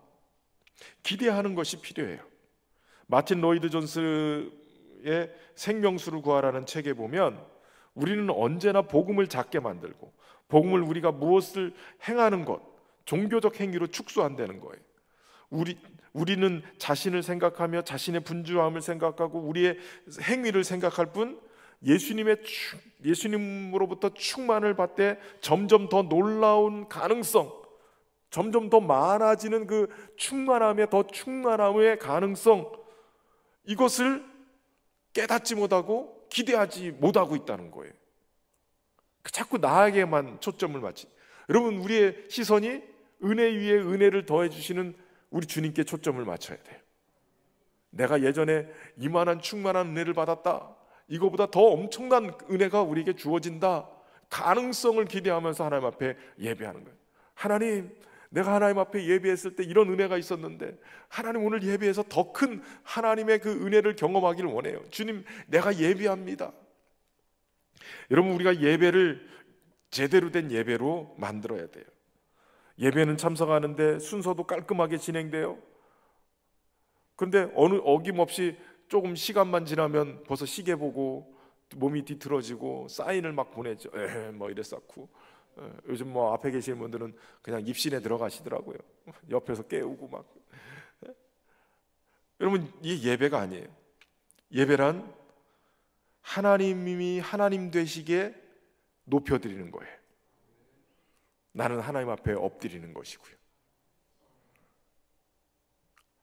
기대하는 것이 필요해요. 마틴 로이드 존스의 생명수를 구하라는 책에 보면, 우리는 언제나 복음을 작게 만들고 복음을 우리가 무엇을 행하는 것, 종교적 행위로 축소한다는 거예요. 우리는 자신을 생각하며 자신의 분주함을 생각하고 우리의 행위를 생각할 뿐, 예수님으로부터 충만을 받되 점점 더 놀라운 가능성, 점점 더 많아지는 그 충만함의 더 충만함의 가능성, 이것을 깨닫지 못하고 기대하지 못하고 있다는 거예요. 자꾸 나에게만 초점을 맞추. 여러분, 우리의 시선이 은혜 위에 은혜를 더해 주시는 우리 주님께 초점을 맞춰야 돼요. 내가 예전에 이만한 충만한 은혜를 받았다, 이거보다 더 엄청난 은혜가 우리에게 주어진다, 가능성을 기대하면서 하나님 앞에 예배하는 거예요. 하나님, 내가 하나님 앞에 예배했을 때 이런 은혜가 있었는데 하나님, 오늘 예배에서 더 큰 하나님의 그 은혜를 경험하기를 원해요. 주님, 내가 예배합니다. 여러분, 우리가 예배를 제대로 된 예배로 만들어야 돼요. 예배는 참석하는데 순서도 깔끔하게 진행돼요. 그런데 어느 어김없이 조금 시간만 지나면 벌써 시계 보고 몸이 뒤틀어지고 사인을 막 보내죠. 뭐 이래 쌓고. 요즘 뭐 앞에 계시는 분들은 그냥 입신에 들어가시더라고요. 옆에서 깨우고 막. 여러분, 이 예배가 아니에요. 예배란 하나님이 하나님 되시게 높여드리는 거예요. 나는 하나님 앞에 엎드리는 것이고요.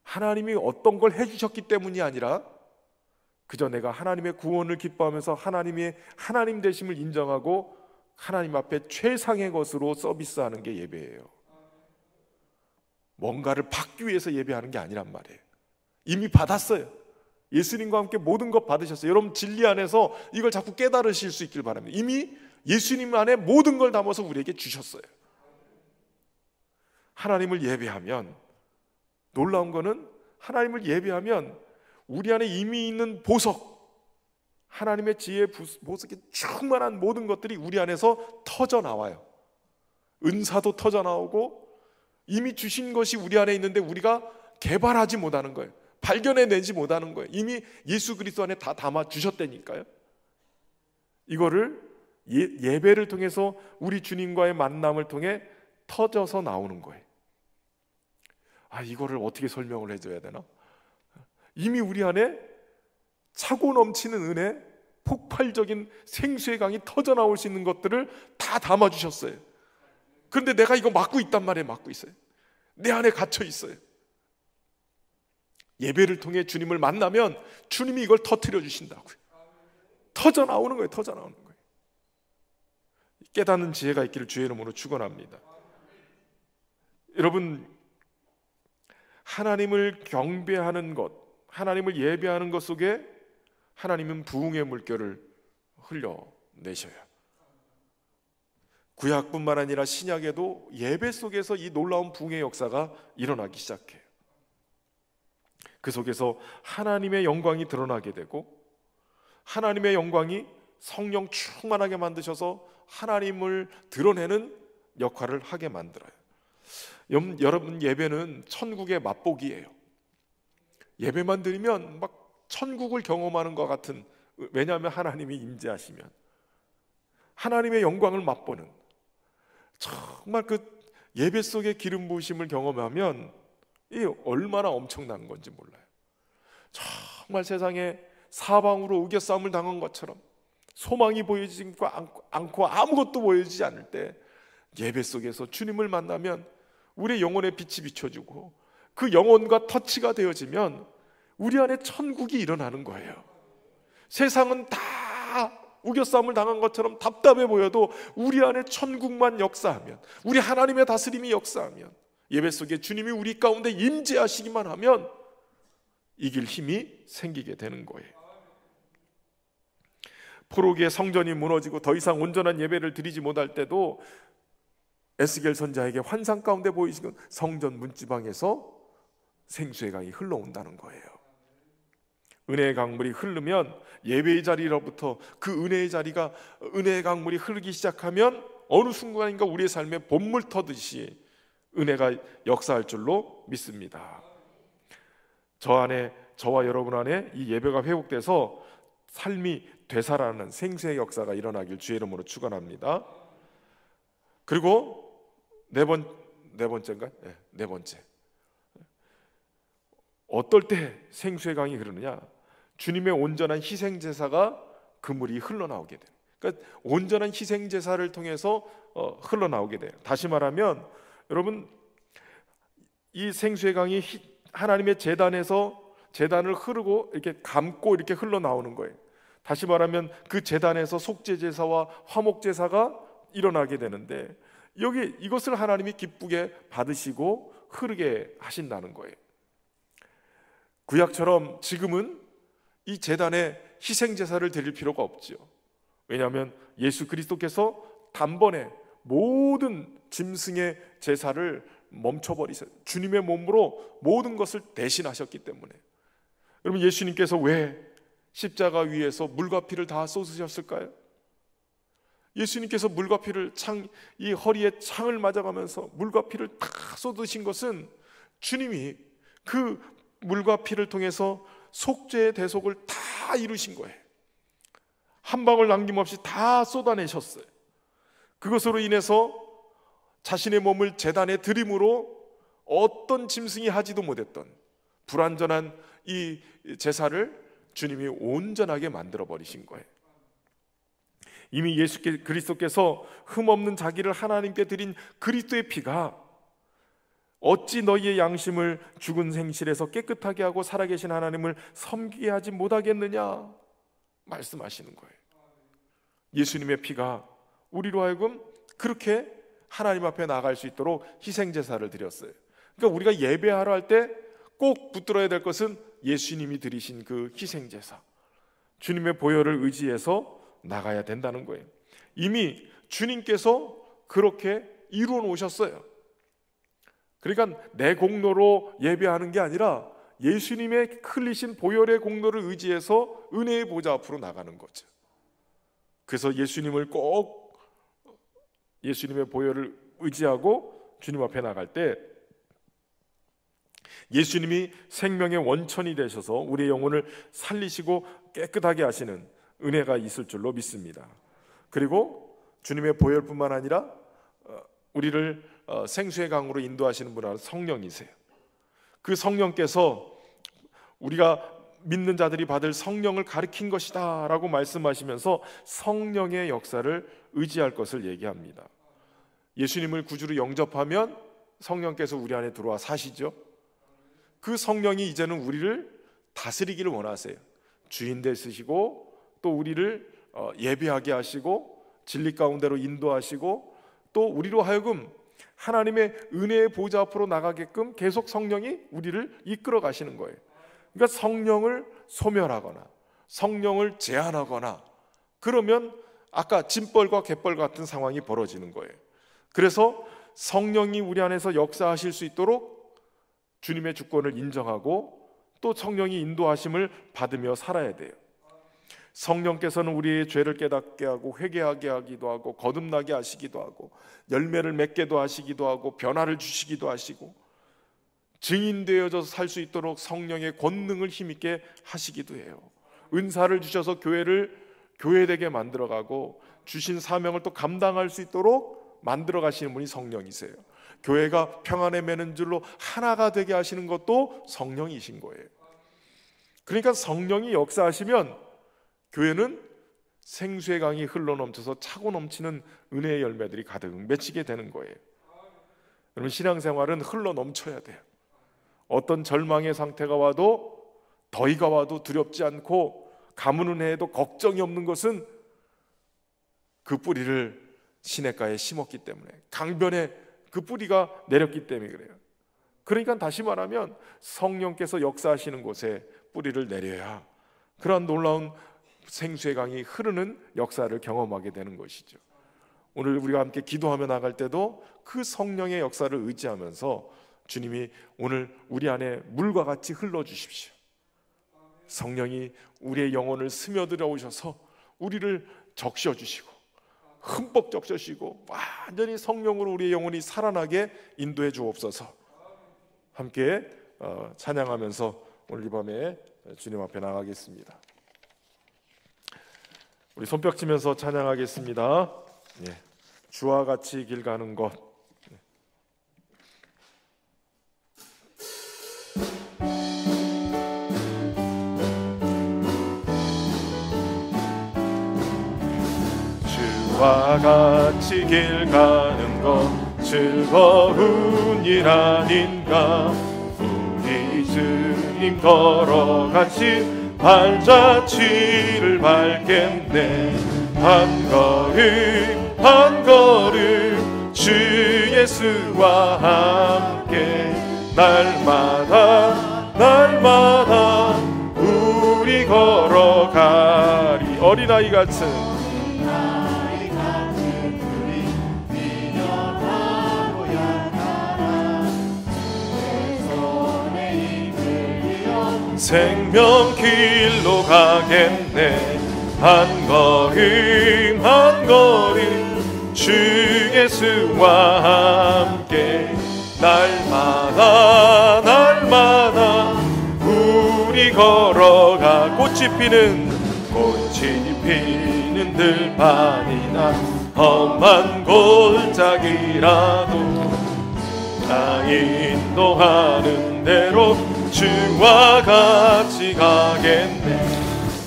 하나님이 어떤 걸 해주셨기 때문이 아니라 그저 내가 하나님의 구원을 기뻐하면서 하나님의 하나님 되심을 인정하고 하나님 앞에 최상의 것으로 서비스하는 게 예배예요. 뭔가를 받기 위해서 예배하는 게 아니란 말이에요. 이미 받았어요. 예수님과 함께 모든 것 받으셨어요. 여러분, 진리 안에서 이걸 자꾸 깨달으실 수 있길 바랍니다. 이미 예수님 안에 모든 걸 담아서 우리에게 주셨어요. 하나님을 예배하면, 놀라운 거는 하나님을 예배하면 우리 안에 이미 있는 보석, 하나님의 지혜의 보석이 충만한 모든 것들이 우리 안에서 터져 나와요. 은사도 터져 나오고 이미 주신 것이 우리 안에 있는데 우리가 개발하지 못하는 거예요. 발견해내지 못하는 거예요. 이미 예수 그리스도 안에 다 담아 주셨다니까요. 이거를 예배를 통해서 우리 주님과의 만남을 통해 터져서 나오는 거예요. 이거를 어떻게 설명을 해줘야 되나? 이미 우리 안에 차고 넘치는 은혜, 폭발적인 생수의 강이 터져 나올 수 있는 것들을 다 담아주셨어요. 그런데 내가 이거 막고 있단 말이에요. 막고 있어요. 내 안에 갇혀 있어요. 예배를 통해 주님을 만나면 주님이 이걸 터뜨려 주신다고요. 터져 나오는 거예요. 터져 나오는 거예요. 깨닫는 지혜가 있기를 주의 이름으로 축원합니다. 여러분, 하나님을 경배하는 것, 하나님을 예배하는 것 속에 하나님은 부흥의 물결을 흘려내셔요. 구약뿐만 아니라 신약에도 예배 속에서 이 놀라운 부흥의 역사가 일어나기 시작해요. 그 속에서 하나님의 영광이 드러나게 되고, 하나님의 영광이 성령 충만하게 만드셔서 하나님을 드러내는 역할을 하게 만들어요. 여러분, 예배는 천국의 맛보기예요. 예배만 드리면 막 천국을 경험하는 것 같은, 왜냐하면 하나님이 임재하시면 하나님의 영광을 맛보는, 정말 그 예배 속의 기름 부으심을 경험하면 이 얼마나 엄청난 건지 몰라요. 정말 세상에 사방으로 우겨싸움을 당한 것처럼 소망이 보이지 않고 아무것도 보이지 않을 때 예배 속에서 주님을 만나면 우리의 영혼의 빛이 비춰지고 그 영혼과 터치가 되어지면 우리 안에 천국이 일어나는 거예요. 세상은 다 우겨싸움을 당한 것처럼 답답해 보여도 우리 안에 천국만 역사하면, 우리 하나님의 다스림이 역사하면, 예배 속에 주님이 우리 가운데 임재하시기만 하면 이길 힘이 생기게 되는 거예요. 포로기의 성전이 무너지고 더 이상 온전한 예배를 드리지 못할 때도 에스겔 선지자에게 환상 가운데 보이시는 성전 문지방에서 생수의 강이 흘러온다는 거예요. 은혜의 강물이 흐르면 예배의 자리로부터 그 은혜의 자리가, 은혜의 강물이 흐르기 시작하면 어느 순간인가 우리의 삶에 본물 터듯이 은혜가 역사할 줄로 믿습니다. 저와 여러분 안에 이 예배가 회복돼서 삶이 되살아나는 생수의 역사가 일어나길 주의 이름으로 축원합니다. 그리고 네 번째인가요? 네 번째. 어떨 때 생수의 강이 흐르느냐? 주님의 온전한 희생 제사가 그 물이 흘러나오게 돼요. 그러니까 온전한 희생 제사를 통해서 흘러나오게 돼요. 다시 말하면 여러분, 이 생수의 강이 하나님의 제단에서 제단을 흐르고 이렇게 감고 이렇게 흘러나오는 거예요. 다시 말하면 그 제단에서 속죄제사와 화목제사가 일어나게 되는데, 여기 이것을 하나님이 기쁘게 받으시고 흐르게 하신다는 거예요. 구약처럼 지금은 이 제단에 희생제사를 드릴 필요가 없죠. 왜냐하면 예수 그리스도께서 단번에 모든 짐승의 제사를 멈춰버리세요. 주님의 몸으로 모든 것을 대신하셨기 때문에. 여러분, 예수님께서 왜 십자가 위에서 물과 피를 다 쏟으셨을까요? 예수님께서 물과 피를 이 허리에 창을 맞아가면서 물과 피를 다 쏟으신 것은 주님이 그 물과 피를 통해서 속죄의 대속을 다 이루신 거예요. 한 방울 남김없이 다 쏟아내셨어요. 그것으로 인해서 자신의 몸을 제단에 드림으로 어떤 짐승이 하지도 못했던 불완전한 이 제사를 주님이 온전하게 만들어 버리신 거예요. 이미 예수 그리스도께서 흠없는 자기를 하나님께 드린 그리스도의 피가 어찌 너희의 양심을 죽은 생실에서 깨끗하게 하고 살아계신 하나님을 섬기게 하지 못하겠느냐 말씀하시는 거예요. 예수님의 피가 우리로 하여금 그렇게 하나님 앞에 나갈 수 있도록 희생제사를 드렸어요. 그러니까 우리가 예배하러 할 때 꼭 붙들어야 될 것은 예수님이 드리신 그 희생제사, 주님의 보혈을 의지해서 나가야 된다는 거예요. 이미 주님께서 그렇게 이루어 놓으셨어요. 그러니까 내 공로로 예배하는 게 아니라 예수님의 흘리신 보혈의 공로를 의지해서 은혜의 보좌 앞으로 나가는 거죠. 그래서 예수님을 꼭 예수님의 보혈을 의지하고 주님 앞에 나갈 때 예수님이 생명의 원천이 되셔서 우리의 영혼을 살리시고 깨끗하게 하시는 은혜가 있을 줄로 믿습니다. 그리고 주님의 보혈뿐만 아니라 우리를 생수의 강으로 인도하시는 분은 성령이세요. 그 성령께서 우리가 믿는 자들이 받을 성령을 가리킨 것이다 라고 말씀하시면서 성령의 역사를 의지할 것을 얘기합니다. 예수님을 구주로 영접하면 성령께서 우리 안에 들어와 사시죠. 그 성령이 이제는 우리를 다스리기를 원하세요. 주인 되시고 또 우리를 예배하게 하시고 진리 가운데로 인도하시고 또 우리로 하여금 하나님의 은혜의 보좌 앞으로 나가게끔 계속 성령이 우리를 이끌어 가시는 거예요. 그러니까 성령을 소멸하거나 성령을 제한하거나 그러면 아까 짐벌과 갯벌 같은 상황이 벌어지는 거예요. 그래서 성령이 우리 안에서 역사하실 수 있도록 주님의 주권을 인정하고 또 성령이 인도하심을 받으며 살아야 돼요. 성령께서는 우리의 죄를 깨닫게 하고 회개하게 하기도 하고 거듭나게 하시기도 하고 열매를 맺게도 하시기도 하고 변화를 주시기도 하시고 증인되어져서 살 수 있도록 성령의 권능을 힘있게 하시기도 해요. 은사를 주셔서 교회를 교회되게 만들어가고 주신 사명을 또 감당할 수 있도록 만들어 가시는 분이 성령이세요. 교회가 평안에 매는 줄로 하나가 되게 하시는 것도 성령이신 거예요. 그러니까 성령이 역사하시면 교회는 생수의 강이 흘러넘쳐서 차고 넘치는 은혜의 열매들이 가득 맺히게 되는 거예요. 여러분, 신앙생활은 흘러넘쳐야 돼요. 어떤 절망의 상태가 와도 더위가 와도 두렵지 않고 가뭄은 해도 걱정이 없는 것은 그 뿌리를 시냇가에 심었기 때문에, 강변에 그 뿌리가 내렸기 때문에 그래요. 그러니까 다시 말하면 성령께서 역사하시는 곳에 뿌리를 내려야 그러한 놀라운 생수의 강이 흐르는 역사를 경험하게 되는 것이죠. 오늘 우리가 함께 기도하며 나갈 때도 그 성령의 역사를 의지하면서 주님이 오늘 우리 안에 물과 같이 흘러주십시오. 성령이 우리의 영혼을 스며들어 오셔서 우리를 적셔주시고 흠뻑 적셔주시고 완전히 성령으로 우리의 영혼이 살아나게 인도해 주옵소서. 함께 찬양하면서 오늘 이 밤에 주님 앞에 나가겠습니다. 우리 손뼉 치면서 찬양하겠습니다. 예. 주와 같이 길 가는 것. 주와 같이 길 가는 것 즐거운 일 아닌가. 우리 주님 걸어같이 발자취를 밟겠네. 한 걸음 한 걸음 주 예수와 함께 날마다 날마다 우리 걸어가리. 어린아이 같은 생명길로 가겠네. 한 걸음 한 걸음 주 예수와 함께 날마다 날마다 우리 걸어가. 꽃이 피는 들판이나 험한 골짜기라도 나 인도하는 대로 주와 같이 가겠네.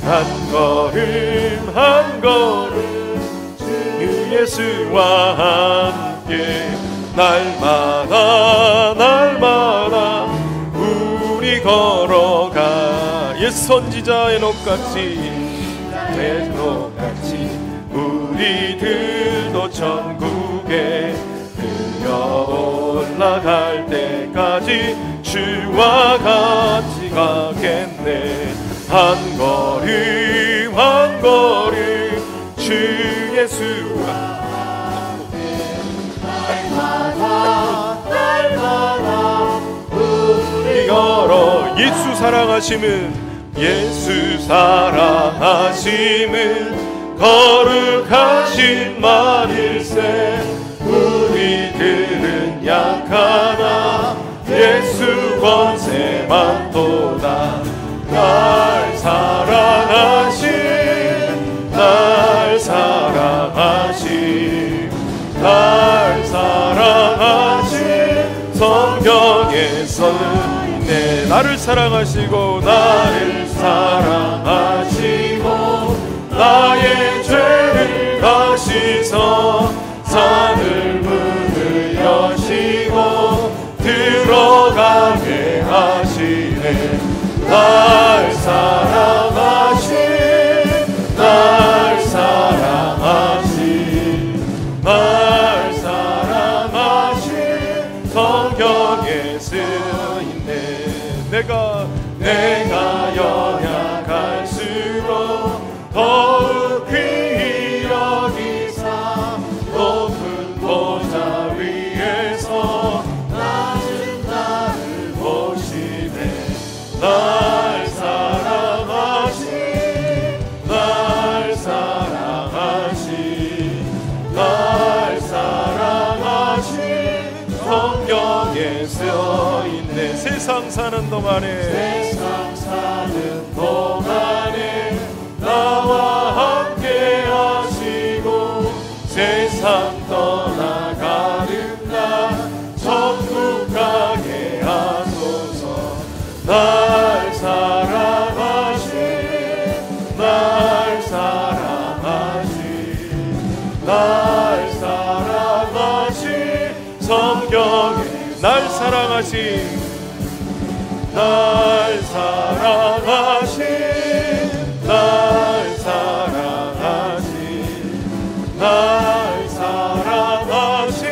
한 걸음 한 걸음 주 예수와 함께 날마다 날마다 우리 걸어가. 옛 선지자 에녹같이 우리들도 천국에 들려 올라갈 때까지 주와 같이 가겠네. 한 걸음 한 걸음 주 예수와 날마다 날마다 우리 걸어. 예수 사랑하심은 예수 사랑하심은 거룩하신 말일세. 우리들은 약하나 예수 권세만 도다. 날 사랑하신 날 사랑하신 날 사랑하신 성경에서는 네, 나를 사랑하시고 나를 사랑하시고 나의 죄를 다시서 산을 문을 여시고 들어가게 하시네. 날 사랑하신 날 사랑하신 날 사랑하신 성경에 쓰인네. 내가 연약할수록 더욱 귀히 여기사 높은 보좌 위에서 낮은 나를 보시네. 날 사랑하신 날 사랑하신 날 사랑하신 성경에 쓰여있네. 세상 사는 동안에 나와 함께 하시고 세상 떠나가는 날 천국 가게 하소서. 날 사랑하신 날 사랑하신 날 사랑하신 성경에 날 사랑하신 날 사랑하신 날 사랑하신 날 사랑하신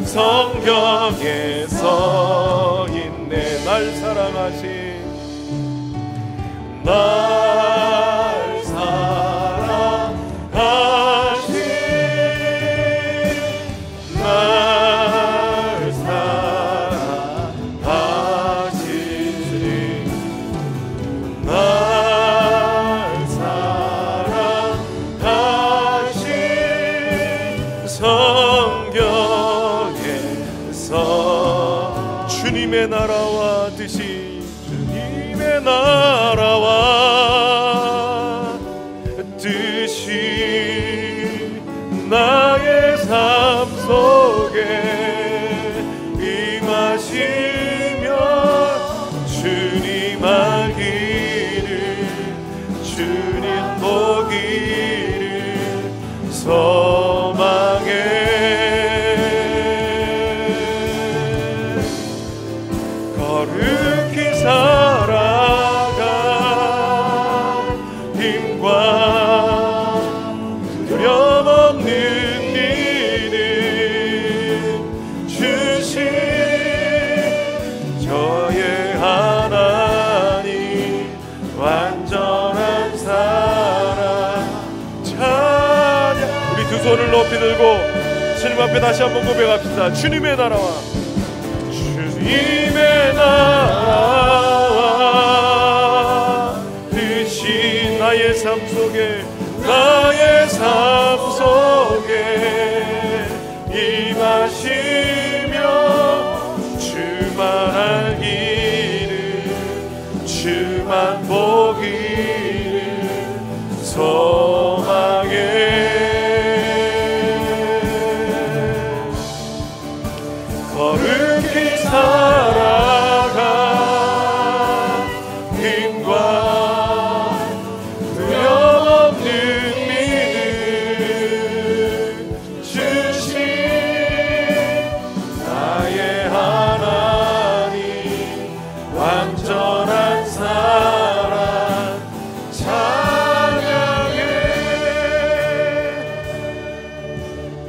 성경에 써있네. 날 사랑하신 날 사랑하신 날 사랑하신 날 사랑하신 성경에서 주님의 나라와 뜻이 주님의 나라와 뜻이 나의 삶 속에 임하시며 주님 알기를 주님 보기를 소망해. 거룩히 살아가 높이 들고 주님 앞에 다시 한번 고백합시다. 주님의 나라와 주님의 나라와 뜻이 나의 삶 속에 임하시며 주만 알기를 주만 보기를 소망해 거룩히 살아가 힘과 두려움없는 믿음 주신 나의 하나님 완전한 사랑 찬양해.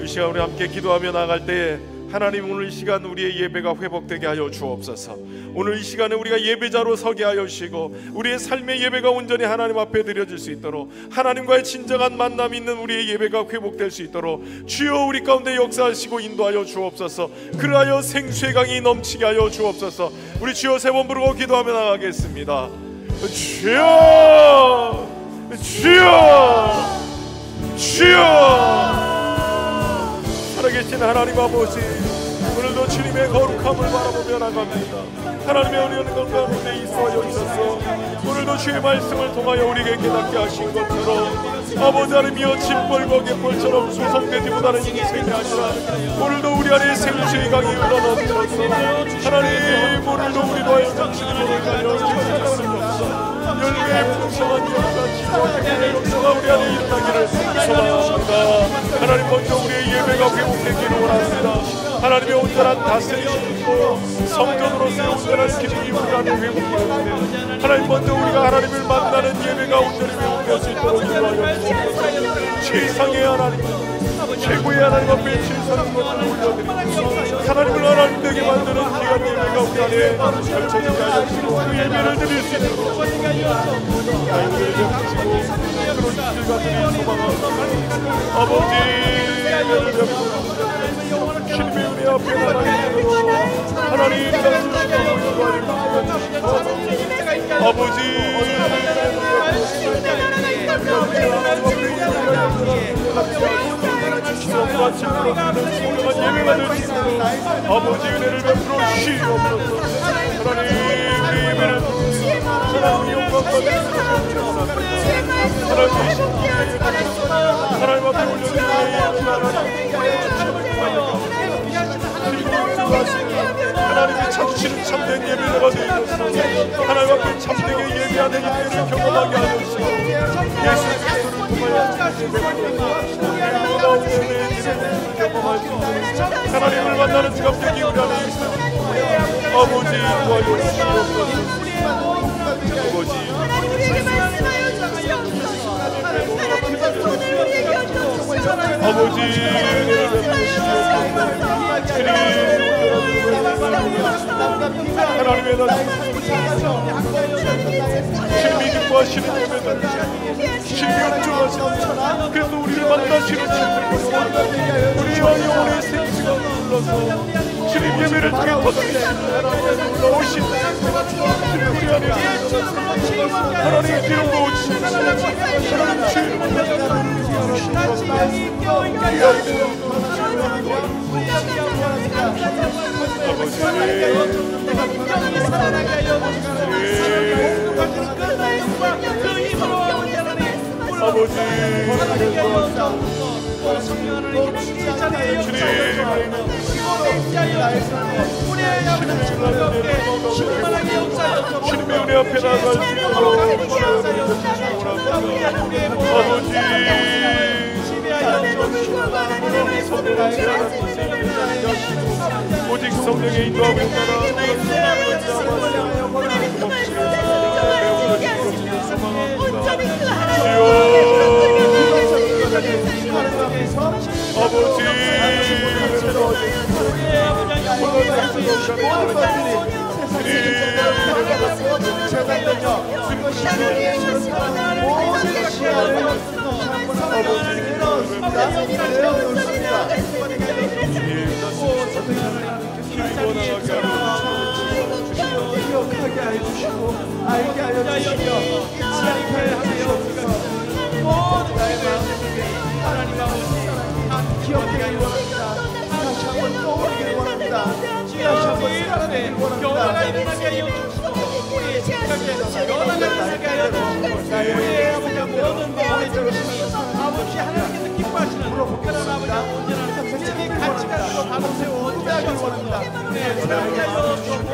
이 시간 우리 함께 기도하며 나갈 때에 하나님, 오늘 이 시간 우리의 예배가 회복되게 하여 주옵소서. 오늘 이 시간에 우리가 예배자로 서게 하여 주시고 우리의 삶의 예배가 온전히 하나님 앞에 드려질 수 있도록, 하나님과의 진정한 만남이 있는 우리의 예배가 회복될 수 있도록 주여 우리 가운데 역사하시고 인도하여 주옵소서. 그리하여 생수의 강이 넘치게 하여 주옵소서. 우리 주여 세 번 부르고 기도하며 나가겠습니다. 주여 주여 주여. 살아계신 하나님 아버지, 오늘도 주님의 거룩함을 바라보며 나갑니다. 하나님의 은혜는 건강한데 있어하여 주셔서 오늘도 주의 말씀을 통하여 우리에게 깨닫게 하신 것처럼 아버지 하나님이여 짐벌과 갯벌처럼 수성되지 못하는 인생이 아니라 오늘도 우리 안에 생수의 강이 흘러넘쳐서 하나님, 오늘도 우리도 하여금 주님으로 가려 주시옵소서. 열매의 풍성한 역사, 역사가 우리 안에 일어나기를 소망합니다. 하나님, 먼저 우리의 예배가 회복되기를 원합니다. 하나님의 온전한 다스리심과 성전으로서의 온전한 기능이 우리 안에 회복되는데 하나님, 먼저 우리가 하나님을 만나는 예배가 온전히 회복될 수 있도록 인도하여 주옵소서. 최상의 하나님, 최고의 하나님 앞에 최선의 것을 올려드리고 하나님을 하나님 되게 만드는 귀한 예배가 우리 안에 펼쳐지게 하여 주시고 그 예배를 드릴 수 있도록 하나님을 베푸시고 그런 길 같으니 소망합니다. 아버지, 예배를 베푸시고 주님의 은혜 앞에 나가기로 하나님 다스리시고 아버지, 예배가 될 수 있도록 아버지 은혜를 베풀어 주시옵소서. 하나님, 우리 예배를 하나님 영광 받으시옵소서. 하나님 앞에 올려드리는 하나님이 찾으시는 참된 예배가 되어서 하나님 앞에 참되게 예배하는 일들을 경험하게 하셔서 예수 그리스도를 통하여 놀라운 예배의 일을 경험할 수 있도록 하나님을 만나는 지갑되기 우리 안에 있습니다. 아버지, 도와여 주시옵소서. 아버지, 아버지, 하나님의 나라 신비기과 하시는 예배들, 신비역주하시는 그래서 우리를 만나시는 우리 영혼의 생수가 흘러서 주님 예배를 통해 거듭나신 하나님의 놀라우신 우리 안에 하나님의 기름으로 오시는 하나님 주의 아버지, 주님의 은혜 앞에 나갈 수 있도록 아버지, 오직 성령의 인도하고 있다라 아버지, 기억하게 하여 주시고 알게 하여 주시며 지향케 하여 주셔서 모든 나의 마음속에 하나님 아버지 기억되길 원합니다. 다시 한번 떠오르길 원합니다. 다시 한번 살아내길 원합니다. 우리의 생각에 변화가 나게 하여 주시고 우리의 아버지 모든 마음에 들으시면서 아버지 하나님께서 기뻐하시는 그런 아버지 언제나 생명의 가치가 되고 바로 세워 주시옵소서. 하나님 하여 주시고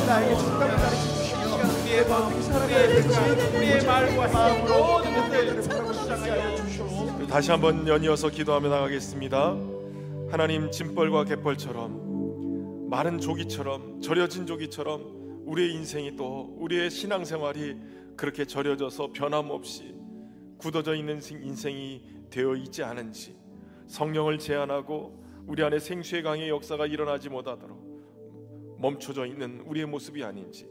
나에게 정답을 가르쳐주시며 우리의 마음이 살아가야 될지 우리의 말과 마음으로 모든 것들을 시작하게 하여 주시옵소서. 다시 한번 연이어서 기도하며 나가겠습니다. 하나님, 짐벌과 갯벌처럼 마른 조기처럼 절여진 조기처럼 우리의 인생이 또 우리의 신앙생활이 그렇게 절여져서 변함없이 굳어져 있는 인생이 되어 있지 않은지, 성령을 제한하고 우리 안에 생수의 강의 역사가 일어나지 못하도록 멈춰져 있는 우리의 모습이 아닌지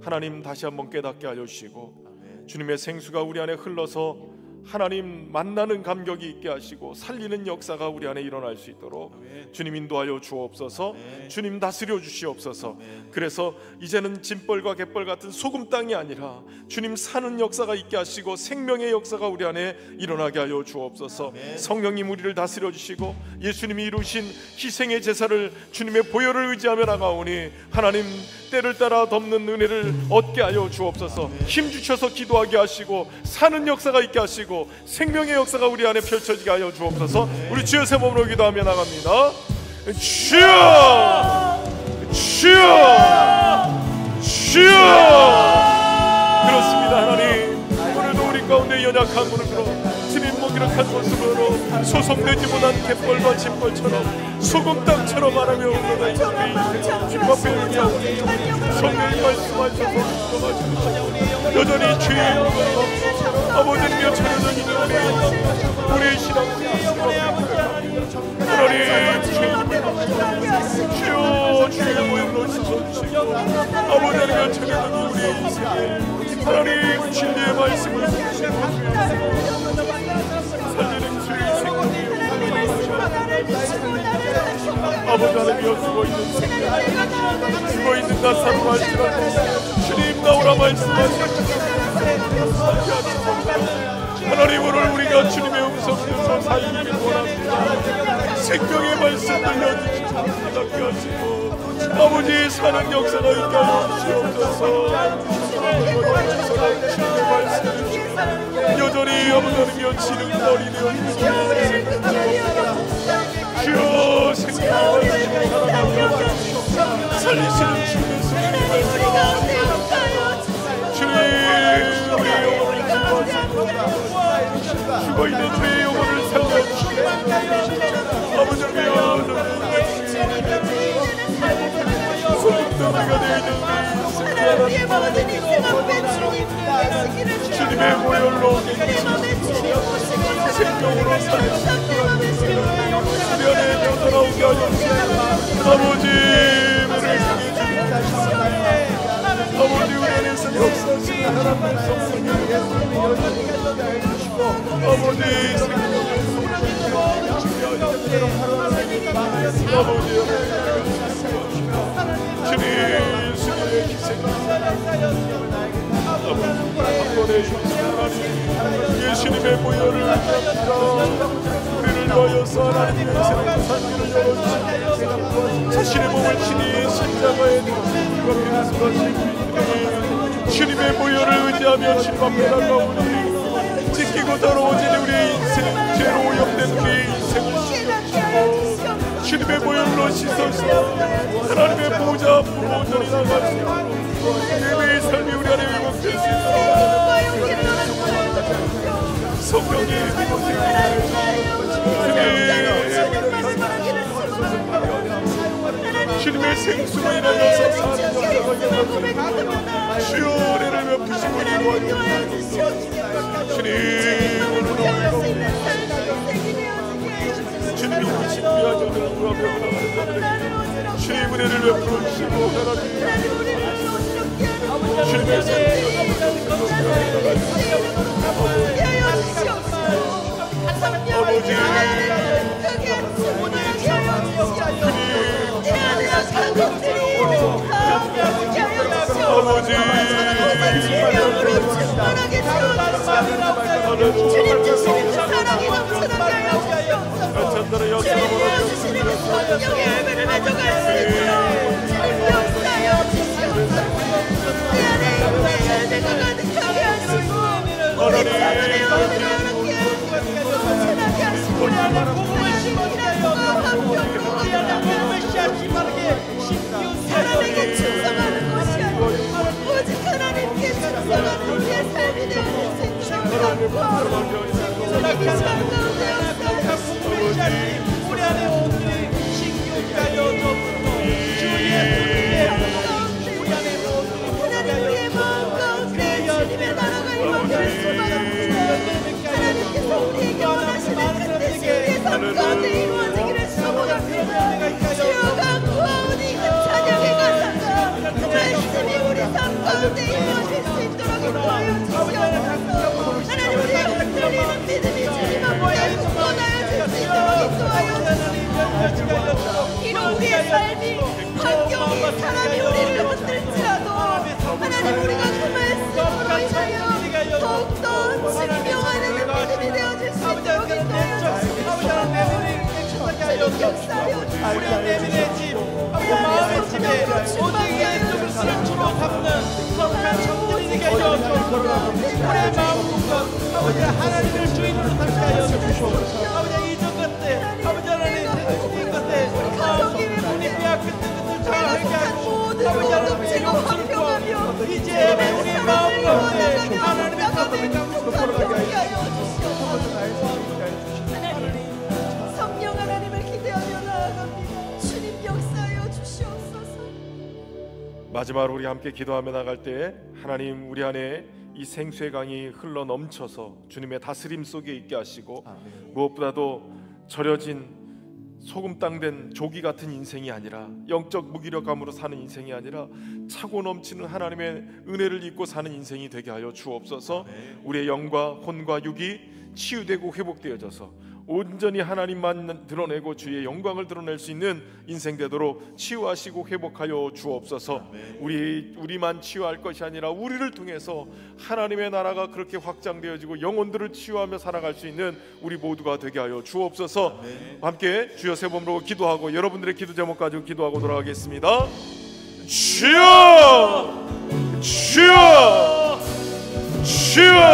하나님 다시 한번 깨닫게 하여 주시고, 주님의 생수가 우리 안에 흘러서 하나님 만나는 감격이 있게 하시고 살리는 역사가 우리 안에 일어날 수 있도록 주님 인도하여 주옵소서. 주님 다스려 주시옵소서. 그래서 이제는 짐벌과 갯벌 같은 소금 땅이 아니라 주님 사는 역사가 있게 하시고 생명의 역사가 우리 안에 일어나게 하여 주옵소서. 성령님 우리를 다스려 주시고 예수님이 이루신 희생의 제사를 주님의 보혈을 의지하며 나가오니 하나님 때를 따라 덮는 은혜를 얻게 하여 주옵소서. 힘주셔서 기도하게 하시고 사는 역사가 있게 하시고 생명의 역사가 우리 안에 펼쳐지게 하여 주옵소서. 우리 주여 세 몸으로 기도하며 나갑니다. 주여, 주여, 주여. 그렇습니다. 하나님, 오늘도 우리 가운데 연약한 무릎으로 주님 무기력한 모습으로 소송되지 못한 갯벌과 짐벌처럼 소금 땅처럼 말하며 오늘의 주님 앞에 의하고 성령이 말씀하셔서 여전히 죄의 영광으로 아버지님여 차려져 있는 우리의 신앙생활 하나님, 주여 주의 모양으로 씻어주시고 아버지님여 차려져 있는 우리의 인생에 하나님 진리의 말씀을 주시고 살리는 주의 생명이 아버지 하나님여 죽어있는 나사로 말씀하시고 주님 나오라 말씀하시고 하나님, 오늘 우리가 주님의 음성 듣고 살기를 원합니다. 생명의 말씀 들려주시고 깨닫게 하시고 아버지 사는 역사가 있게 하여 주시옵소서. 주님의 말씀 여전히 아버지님여 지는 머리 되어 있는 주여 생명의 말씀 살리시는 주님의 주님 우리의 영혼을 죽어있는 주의 영혼을 살려주시고 아버지여 소금덩이가 되어 있는 주님의 보혈로 생명으로 살려주시고 우리 안에 되돌아오게 하여 주시고 아버지 우리를 아버지 우리 안에서 역사하시는 하나님의 성령이 아버지 주님 주님의 희생을 한 번의 형상을 예수님의 보혈을 우리를 넣어서 하나님의 생명을 산기를 열어주시고 자신의 몸을 친히 십자가에 주님의 보혈을 의지하며 주님 앞에 나가오니 지키고 더러워진 우리의 인생, 죄로 오염된 우리의 인생을 씻어주시고 주님의 보혈로 씻어서 하나님의 보호자 앞으로 온전히 나가시고 내 삶이 우리 안에 회복될 수 있도록 성령이 주님의 생수로 인하여서 사는 역사가 일어나게 주여 은혜를 베푸시고 인도하여 주님 주님이 신비하게 하며 주님 은혜를 베풀어 주시고 주님의 생수로 주님 주시는 사랑이 넘쳐나게 하여 주시옵소서. 주님 주시는 성령의 예배를 가져갈 수 있도록 주님 역사하여 주시옵소서. 내 안에 있는 내가 가득하게 하시고 우리 작은의 어디를 이렇게 넘쳐나게 하시고 우리 안에 복음을 심어주시고 화평으로 사람에게 충성하는 것이 아니고 오직 하나님께 충성하는 우리의 삶이 되어질 수 있도록 우리 안에 오늘 신경하여 줬고 주의 우리 안에 하나님 우리의 마음 가운데 주님의 나라가 임할 수만 없습니다. 하나님께서 우리에게 원하시는 그 뜻이 우리의 삶 가운데 이루어지기를 소원합니다. 주여 강구하오니 그 찬양의 가사가 그 말씀이 우리 삶 가운데 이루어질 수 있도록 인도하여 주시옵소서. 하나님 우리의 흔들리는 믿음이 주님 앞에 굳건하여 줄 수 있도록 인도하여 주시옵소서. 이런 우리의 삶이 환경이 사람이 우리를 흔들지라도 하나님 우리가 그 말씀으로 인하여 더욱더 증명하는 믿음이 되어질 수 있도록 인도하여 주시옵소서. 주님 역사하여 우리 내면의 집, 마음의 집에 오직 예수를 실주로 삼는 성탄 성도님에게 하여 주옵소서. 우리의 마음과 아버지 하나님을 주인으로 삼게 하여 주옵소서. 아버지 이전 것들, 아버지 하나님 이 것들, 우리 빼앗긴 것들 정하게 하고 아버지 하나님 화평하며 이제 우리의 마음 가운데 하나님의 사랑을 감사하게 하여 주시옵소서. 성령 하나님을 기대하며 나아갑니다. 주님 역사하여 주시옵소서. 마지막으로 우리 함께 기도하며 나갈 때에 하나님 우리 안에 이 생수의 강이 흘러 넘쳐서 주님의 다스림 속에 있게 하시고 무엇보다도 절여진 소금 땅된 조기 같은 인생이 아니라 영적 무기력감으로 사는 인생이 아니라 차고 넘치는 하나님의 은혜를 입고 사는 인생이 되게 하여 주옵소서. 우리의 영과 혼과 육이 치유되고 회복되어져서 온전히 하나님만 드러내고 주의 영광을 드러낼 수 있는 인생 되도록 치유하시고 회복하여 주옵소서. 우리만 치유할 것이 아니라 우리를 통해서 하나님의 나라가 그렇게 확장되어지고 영혼들을 치유하며 살아갈 수 있는 우리 모두가 되게 하여 주옵소서. 함께 주여 세 번으로 기도하고 여러분들의 기도 제목 가지고 기도하고 돌아가겠습니다. 주여, 주여, 주여.